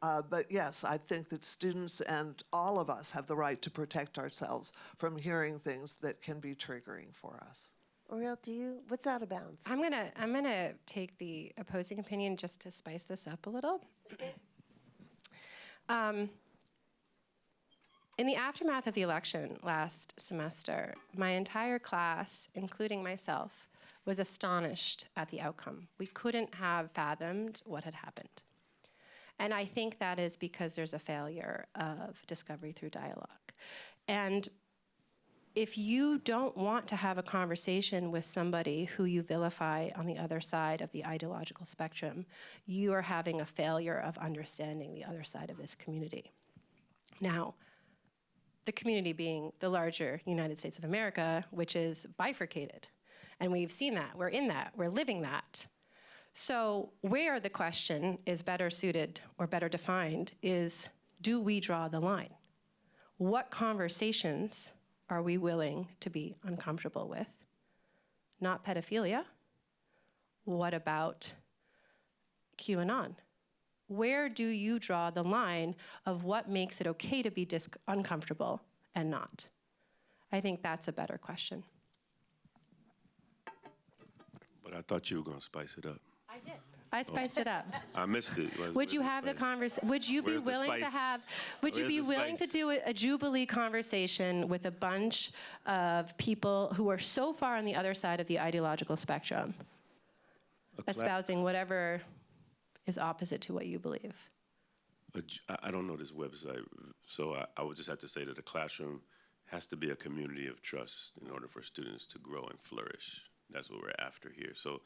But yes, I think that students and all of us have the right to protect ourselves from hearing things that can be triggering for us. Oriel, what's out of bounds? I'm gonna take the opposing opinion just to spice this up a little. In the aftermath of the election last semester, my entire class, including myself, was astonished at the outcome. We couldn't have fathomed what had happened. And I think that is because there's a failure of discovery through dialogue. And if you don't want to have a conversation with somebody who you vilify on the other side of the ideological spectrum, you are having a failure of understanding the other side of this community. Now, the community being the larger United States of America, which is bifurcated. And we've seen that, we're in that, we're living that. So where the question is better suited or better defined is, do we draw the line? What conversations are we willing to be uncomfortable with? Not pedophilia. What about QAnon? Where do you draw the line of what makes it okay to be uncomfortable and not? I think that's a better question. But I thought you were going to spice it up. I did. I spiced it up. I missed it. Would you have the conversation? Would you be Where's the willing to spice? have? Would you Where's be the willing to spice? do a Jubilee conversation with a bunch of people who are so far on the other side of the ideological spectrum, espousing whatever is opposite to what you believe? I don't know this website, so I would just have to say that the classroom has to be a community of trust in order for students to grow and flourish. That's what we're after here. So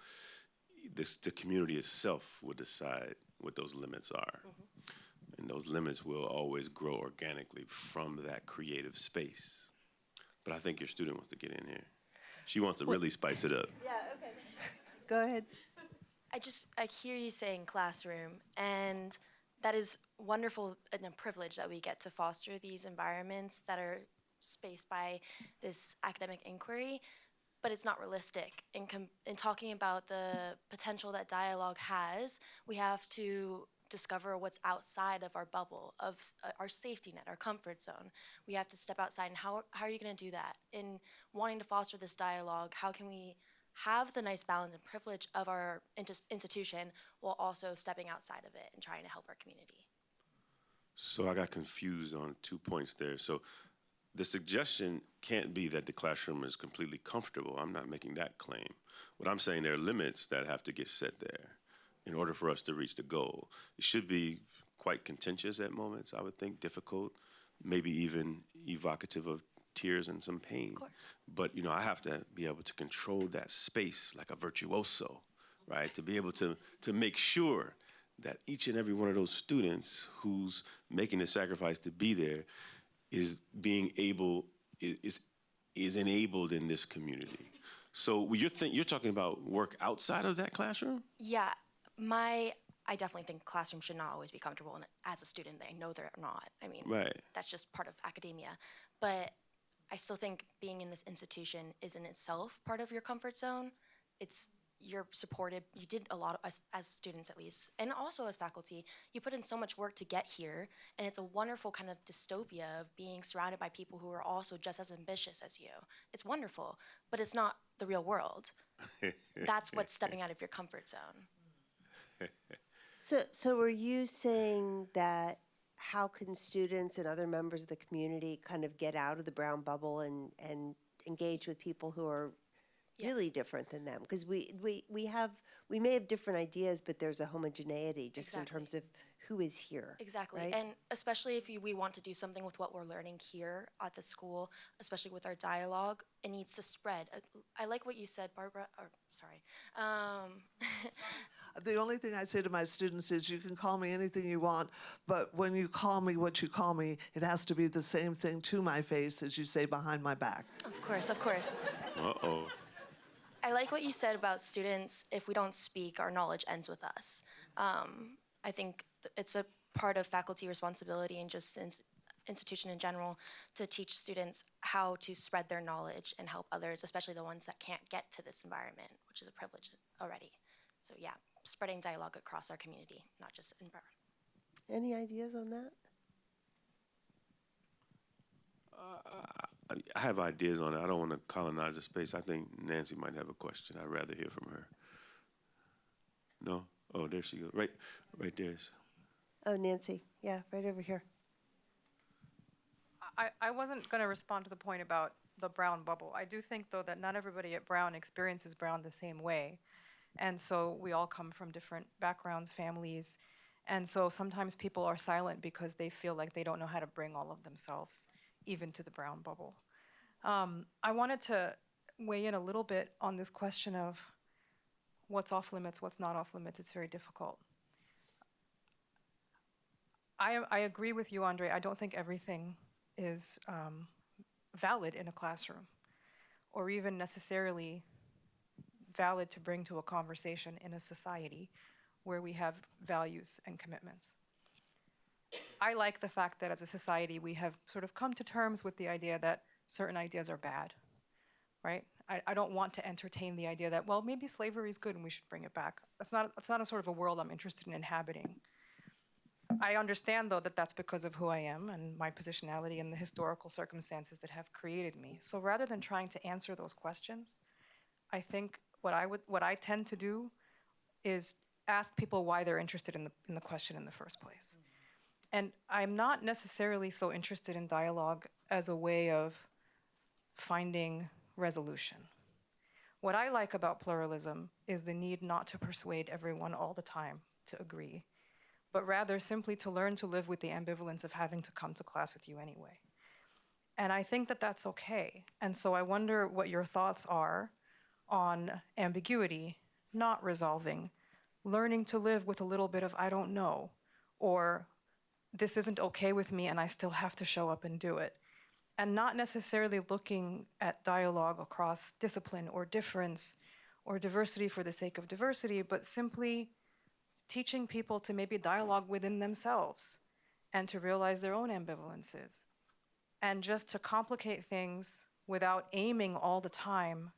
the community itself will decide what those limits are. Mm-hmm. And those limits will always grow organically from that creative space. But I think your student wants to get in here. She wants to really spice it up. Yeah, okay. Go ahead. I hear you saying classroom, and that is wonderful and a privilege that we get to foster these environments that are spaced by this academic inquiry, but it's not realistic. In talking about the potential that dialogue has, we have to discover what's outside of our bubble, of our safety net, our comfort zone. We have to step outside, and how are you gonna do that? In wanting to foster this dialogue, how can we have the nice balance and privilege of our institution while also stepping outside of it and trying to help our community? So I got confused on 2 points there. So the suggestion can't be that the classroom is completely comfortable. I'm not making that claim. What I'm saying, there are limits that have to get set there in order for us to reach the goal. It should be quite contentious at moments, I would think, difficult, maybe even evocative of tears and some pain. Of course. But, I have to be able to control that space like a virtuoso, right? To be able to make sure that each and every one of those students who's making the sacrifice to be there is being able, is enabled in this community. So you're talking about work outside of that classroom? Yeah, I definitely think classrooms should not always be comfortable, and as a student, I know they're not. I mean, Right. that's just part of academia. But I still think being in this institution is in itself part of your comfort zone. you're supported. You did a lot as students, at least, and also as faculty. You put in so much work to get here, and it's a wonderful kind of dystopia of being surrounded by people who are also just as ambitious as you. It's wonderful, but it's not the real world. That's what's stepping out of your comfort zone. So were you saying that how can students and other members of the community kind of get out of the brown bubble and engage with people who are really Yes. different than them? Because we may have different ideas, but there's a homogeneity just in Exactly. terms of who is here. Exactly, right? and especially if we want to do something with what we're learning here at the school, especially with our dialogue, it needs to spread. I like what you said, Barbara, or sorry. The only thing I say to my students is you can call me anything you want, but when you call me what you call me, it has to be the same thing to my face as you say behind my back. Of course, of course. Uh-oh. I like what you said about students. If we don't speak, our knowledge ends with us. I think it's a part of faculty responsibility and just institution in general to teach students how to spread their knowledge and help others, especially the ones that can't get to this environment, which is a privilege already. So yeah, spreading dialogue across our community, not just in Brown. Any ideas on that? I have ideas on it. I don't want to colonize the space. I think Nancy might have a question. I'd rather hear from her. No? Oh, there she goes. Right there's. Oh, Nancy, yeah, right over here. I wasn't going to respond to the point about the Brown bubble. I do think, though, that not everybody at Brown experiences Brown the same way. And so we all come from different backgrounds, families. And so sometimes people are silent because they feel like they don't know how to bring all of themselves even to the Brown bubble. I wanted to weigh in a little bit on this question of what's off limits, what's not off limits. It's very difficult. I agree with you, Andre. I don't think everything is valid in a classroom or even necessarily valid to bring to a conversation in a society where we have values and commitments. I like the fact that as a society we have sort of come to terms with the idea that certain ideas are bad, right? I don't want to entertain the idea that, well, maybe slavery is good and we should bring it back. That's not a sort of a world I'm interested in inhabiting. I understand, though, that that's because of who I am and my positionality and the historical circumstances that have created me. So rather than trying to answer those questions, I think what I tend to do is ask people why they're interested in the question in the first place. And I'm not necessarily so interested in dialogue as a way of finding resolution. What I like about pluralism is the need not to persuade everyone all the time to agree, but rather simply to learn to live with the ambivalence of having to come to class with you anyway. And I think that that's okay. And so I wonder what your thoughts are on ambiguity, not resolving, learning to live with a little bit of I don't know, or this isn't okay with me and I still have to show up and do it. And not necessarily looking at dialogue across discipline or difference or diversity for the sake of diversity, but simply teaching people to maybe dialogue within themselves and to realize their own ambivalences. And just to complicate things without aiming all the time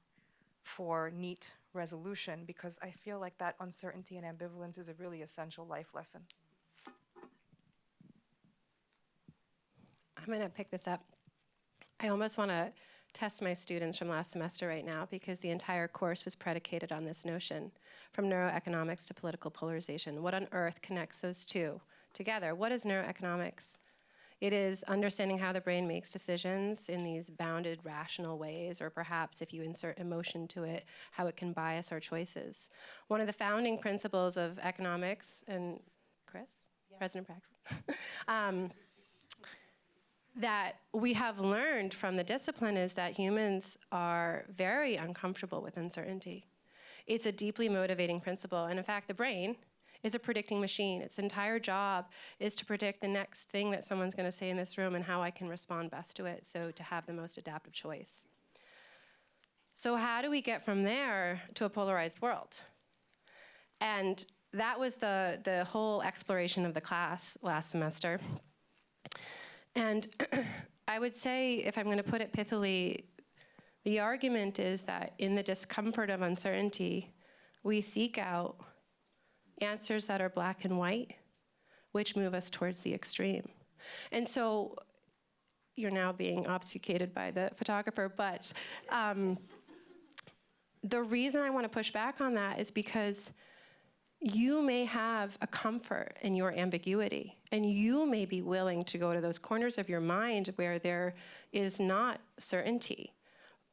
for neat resolution, because I feel like that uncertainty and ambivalence is a really essential life lesson. I'm going to pick this up. I almost want to test my students from last semester right now because the entire course was predicated on this notion, from neuroeconomics to political polarization. What on earth connects those two together? What is neuroeconomics? It is understanding how the brain makes decisions in these bounded, rational ways, or perhaps if you insert emotion to it, how it can bias our choices. One of the founding principles of economics, and Chris, yeah. President Braxton, that we have learned from the discipline is that humans are very uncomfortable with uncertainty. It's a deeply motivating principle, and in fact, the brain is a predicting machine. Its entire job is to predict the next thing that someone's going to say in this room and how I can respond best to it, so to have the most adaptive choice. So how do we get from there to a polarized world? And that was the whole exploration of the class last semester. And I would say, if I'm going to put it pithily, the argument is that in the discomfort of uncertainty we seek out answers that are black and white, which move us towards the extreme. And so you're now being obfuscated by the photographer, but the reason I want to push back on that is because you may have a comfort in your ambiguity, and you may be willing to go to those corners of your mind where there is not certainty,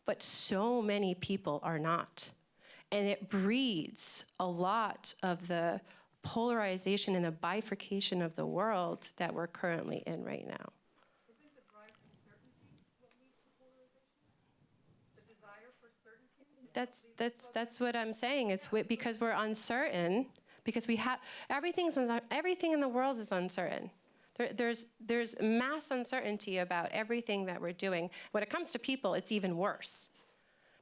but so many people are not. And it breeds a lot of the polarization and the bifurcation of the world that we're currently in right now. Isn't the drive for certainty what leads to polarization? The desire for certainty? That's what I'm saying. It's because we're uncertain, because we have, everything in the world is uncertain. There's mass uncertainty about everything that we're doing. When it comes to people, it's even worse.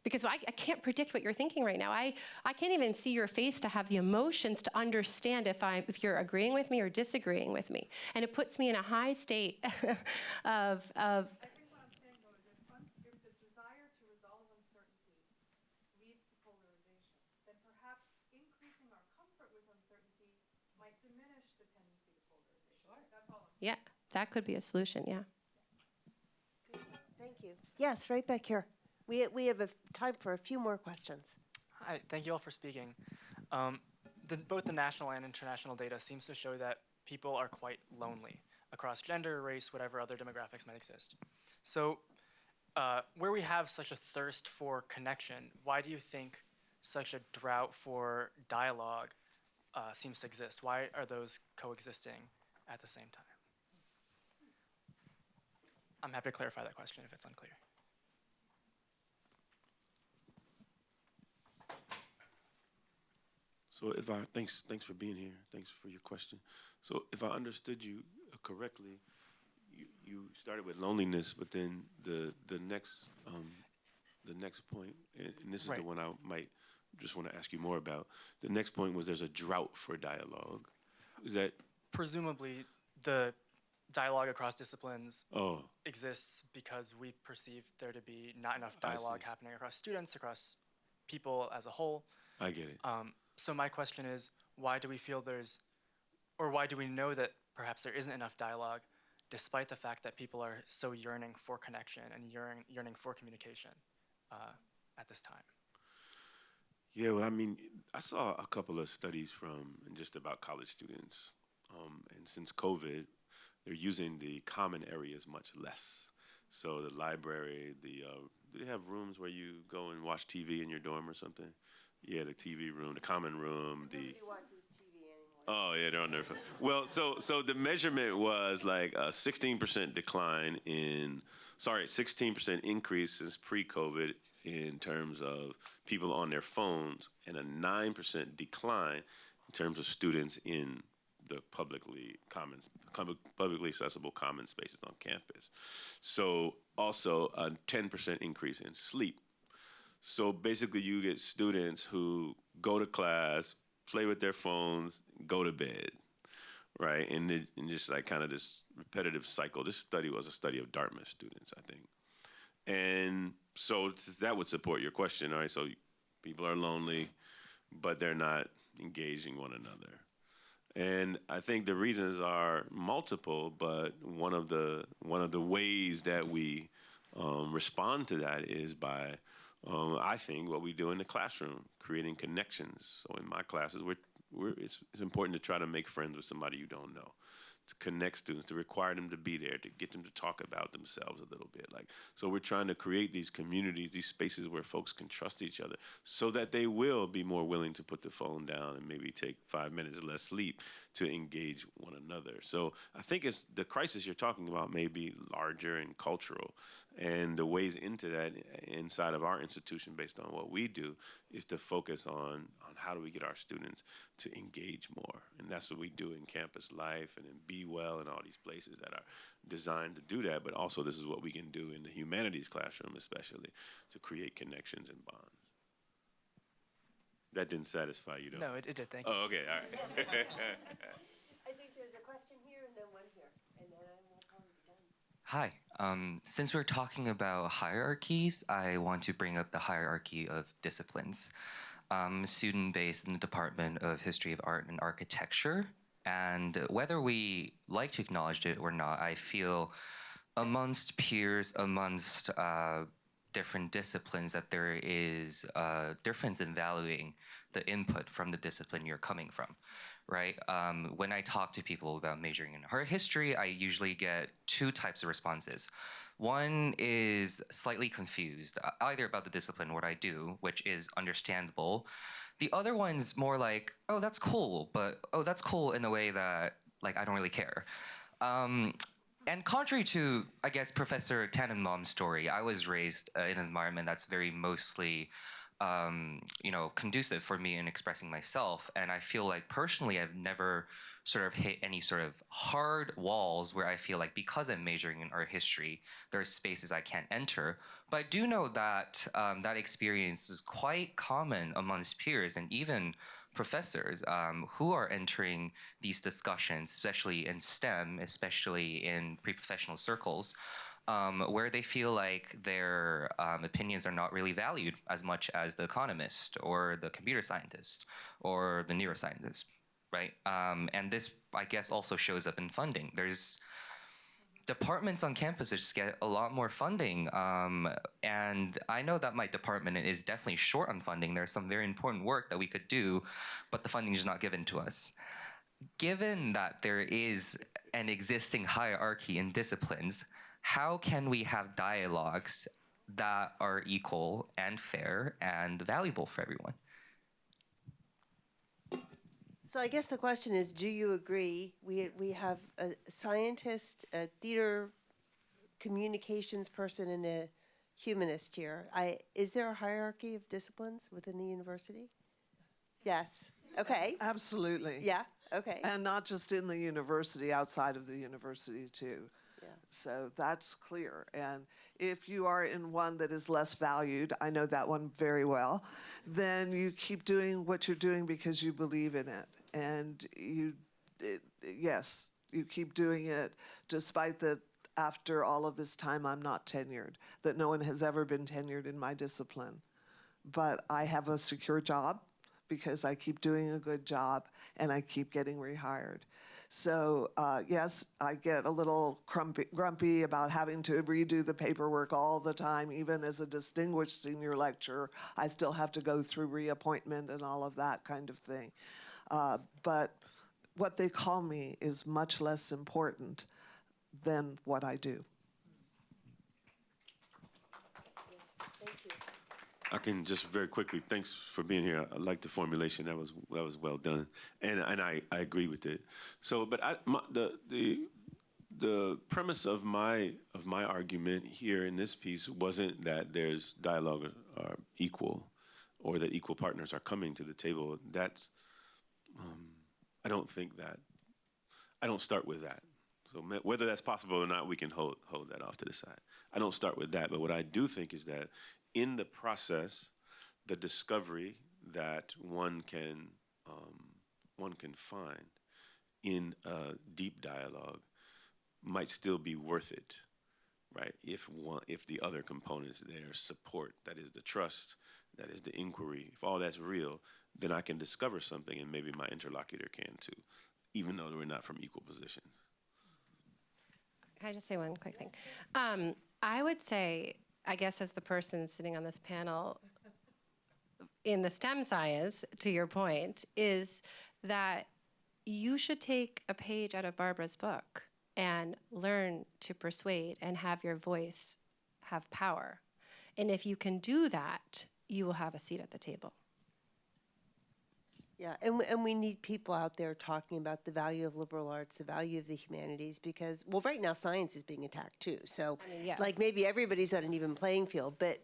Because I can't predict what you're thinking right now. I can't even see your face to have the emotions to understand if you're agreeing with me or disagreeing with me. And it puts me in a high state of I think what I'm saying, though, is if the desire to resolve uncertainty leads to polarization, then perhaps increasing our comfort with uncertainty might diminish the tendency to polarization. Sure. That's all I'm saying. yeah, that could be a solution, yeah. Thank you. Yes, right back here. We have time for a few more questions. Hi, thank you all for speaking. Both the national and international data seems to show that people are quite lonely across gender, race, whatever other demographics might exist. So where we have such a thirst for connection, why do you think such a drought for dialogue seems to exist? Why are those coexisting at the same time? I'm happy to clarify that question if it's unclear. So thanks for being here. Thanks for your question. So if I understood you correctly, you started with loneliness, but then the next point, and this is Right. the one I might just want to ask you more about. The next point was there's a drought for dialogue. Is that? Presumably, the dialogue across disciplines Oh, exists because we perceive there to be not enough I dialogue see. happening across students, across people as a whole. I get it. So my question is, why do we feel why do we know that perhaps there isn't enough dialogue, despite the fact that people are so yearning for connection and yearning for communication at this time? Yeah, well, I mean, I saw a couple of studies from just about college students, and since COVID, they're using the common areas much less. So the library, do they have rooms where you go and watch TV in your dorm or something? Yeah, the TV room, the common room, Nobody watches TV anymore. Oh yeah, they're on their phone. Well, so the measurement was like a 16% decline 16% increase since pre-COVID in terms of people on their phones, and a 9% decline in terms of students in the publicly accessible common spaces on campus. So also a 10% increase in sleep. So basically you get students who go to class, play with their phones, go to bed, right? And just like kind of this repetitive cycle. This study was a study of Dartmouth students, I think. And so that would support your question, all right? So people are lonely, but they're not engaging one another. And I think the reasons are multiple, but one of the ways that we respond to that is by I think what we do in the classroom, creating connections. So in my classes, it's important to try to make friends with somebody you don't know, to connect students, to require them to be there, to get them to talk about themselves a little bit. So we're trying to create these communities, these spaces where folks can trust each other, so that they will be more willing to put the phone down and maybe take 5 minutes less sleep to engage one another. So I think it's the crisis you're talking about may be larger and cultural, and the ways into that inside of our institution, based on what we do, is to focus on how do we get our students to engage more. And that's what we do in campus life and in Be Well and all these places that are designed to do that. But also this is what we can do in the humanities classroom, especially, to create connections and bonds. That didn't satisfy you, though? No, it did, thank you. Oh, okay, all right. I think there's a question here and then one here, and then I will probably be done. Hi. Since we're talking about hierarchies, I want to bring up the hierarchy of disciplines. I'm a student based in the Department of History of Art and Architecture. And whether we like to acknowledge it or not, I feel amongst peers, amongst different disciplines, that there is a difference in valuing the input from the discipline you're coming from, right? When I talk to people about majoring in art history, I usually get two types of responses. One is slightly confused, either about the discipline, what I do, which is understandable. The other one's more like, oh, that's cool, but oh, that's cool in a way that, like, I don't really care. And contrary to, I guess, Professor Tannenbaum's story, I was raised in an environment that's very mostly, conducive for me in expressing myself. And I feel like personally, I've never sort of hit any sort of hard walls where I feel like because I'm majoring in art history, there's spaces I can't enter. But I do know that that experience is quite common amongst peers and even professors who are entering these discussions, especially in STEM, especially in pre-professional circles, where they feel like their opinions are not really valued as much as the economist or the computer scientist or the neuroscientist, right? And this, I guess, also shows up in funding. There's departments on campus that just get a lot more funding. And I know that my department is definitely short on funding. There's some very important work that we could do, but the funding is not given to us. Given that there is an existing hierarchy in disciplines, how can we have dialogues that are equal and fair and valuable for everyone? So I guess the question is, do you agree? We have a scientist, a theater communications person, and a humanist here. Is there a hierarchy of disciplines within the university? Yes. Okay. Absolutely. Yeah. Okay. And not just in the university, outside of the university too. Yeah. So that's clear. And if you are in one that is less valued, I know that one very well, then you keep doing what you're doing because you believe in it. And yes, you keep doing it despite that after all of this time I'm not tenured, that no one has ever been tenured in my discipline. But I have a secure job because I keep doing a good job and I keep getting rehired. So yes, I get a little grumpy about having to redo the paperwork all the time. Even as a distinguished senior lecturer, I still have to go through reappointment and all of that kind of thing. But what they call me is much less important than what I do. Thank you. I can just very quickly, thanks for being here. I like the formulation. That was well done, and I agree with it. So, but the premise of my argument here in this piece wasn't that there's dialogue are equal, or that equal partners are coming to the table. That's I don't think that. I don't start with that. So whether that's possible or not, we can hold that off to the side. I don't start with that, but what I do think is that in the process, the discovery that one can find in a deep dialogue might still be worth it, right? If the other components there, support, that is the trust, that is the inquiry, if all that's real, then I can discover something, and maybe my interlocutor can too, even though we're not from equal positions. Can I just say one quick thing? I would say, I guess as the person sitting on this panel in the STEM science, to your point, is that you should take a page out of Barbara's book and learn to persuade and have your voice have power. And if you can do that, you will have a seat at the table. Yeah, and we need people out there talking about the value of liberal arts, the value of the humanities, because, well, right now science is being attacked too. So, I mean, yeah. like, maybe everybody's on an even playing field, but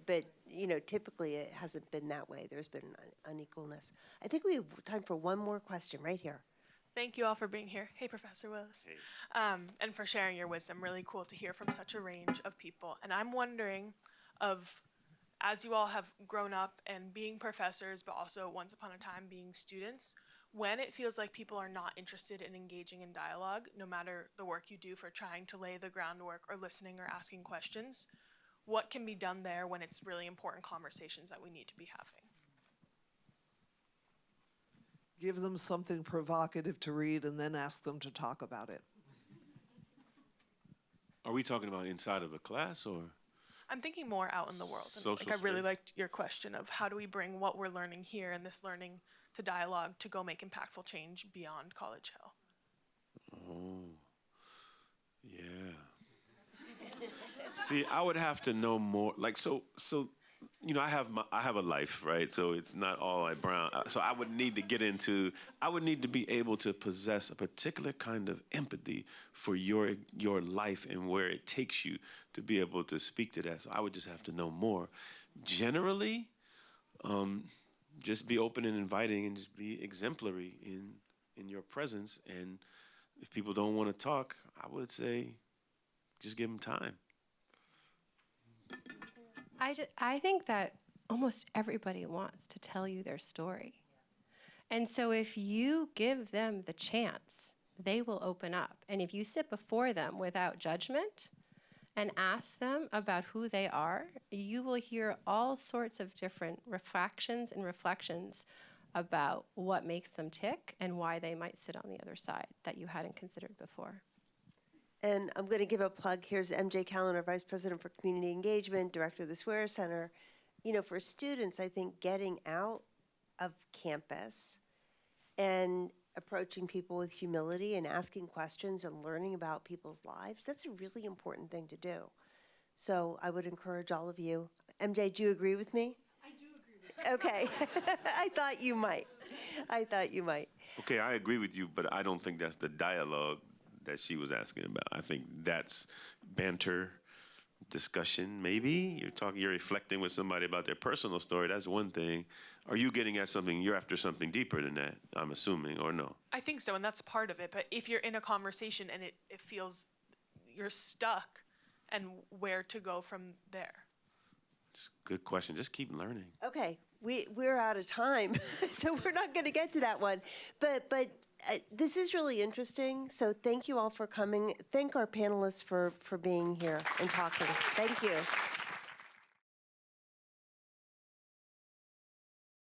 typically it hasn't been that way. There's been unequalness. I think we have time for one more question right here. Thank you all for being here. Hey, Professor Willis. Hey. And for sharing your wisdom. Really cool to hear from such a range of people. And I'm wondering as you all have grown up and being professors, but also once upon a time being students, when it feels like people are not interested in engaging in dialogue, no matter the work you do for trying to lay the groundwork or listening or asking questions, what can be done there when it's really important conversations that we need to be having? Give them something provocative to read and then ask them to talk about it. Are we talking about inside of a class or? I'm thinking more out in the world. And, Social I really space. liked your question of how do we bring what we're learning here and this learning to dialogue to go make impactful change beyond College Hill. Oh, yeah. See, I would have to know more. Like, so, you know, I have a life, right? So it's not all at Brown. So I would need to be able to possess a particular kind of empathy for your life and where it takes you to be able to speak to that. So I would just have to know more. Generally, just be open and inviting and just be exemplary in your presence. And if people don't want to talk, I would say just give them time. I think that almost everybody wants to tell you their story. And so if you give them the chance, they will open up. And if you sit before them without judgment and ask them about who they are, you will hear all sorts of different refractions and reflections about what makes them tick and why they might sit on the other side that you hadn't considered before. And I'm going to give a plug. Here's MJ Callender, Vice President for Community Engagement, Director of the Swear Center. You know, for students, I think getting out of campus and approaching people with humility and asking questions and learning about people's lives, that's a really important thing to do. So I would encourage all of you. MJ, do you agree with me? I do agree with Okay. I thought you might. Okay, I agree with you, but I don't think that's the dialogue that she was asking about. I think that's banter, discussion, maybe. You're reflecting with somebody about their personal story. That's one thing. Are you getting at something, you're after something deeper than that, I'm assuming, or no? I think so, and that's part of it. But if you're in a conversation and it feels you're stuck, and where to go from there? Good question. Just keep learning. Okay, we're out of time, so we're not going to get to that one. But this is really interesting, so thank you all for coming. Thank our panelists for being here and talking. Thank you.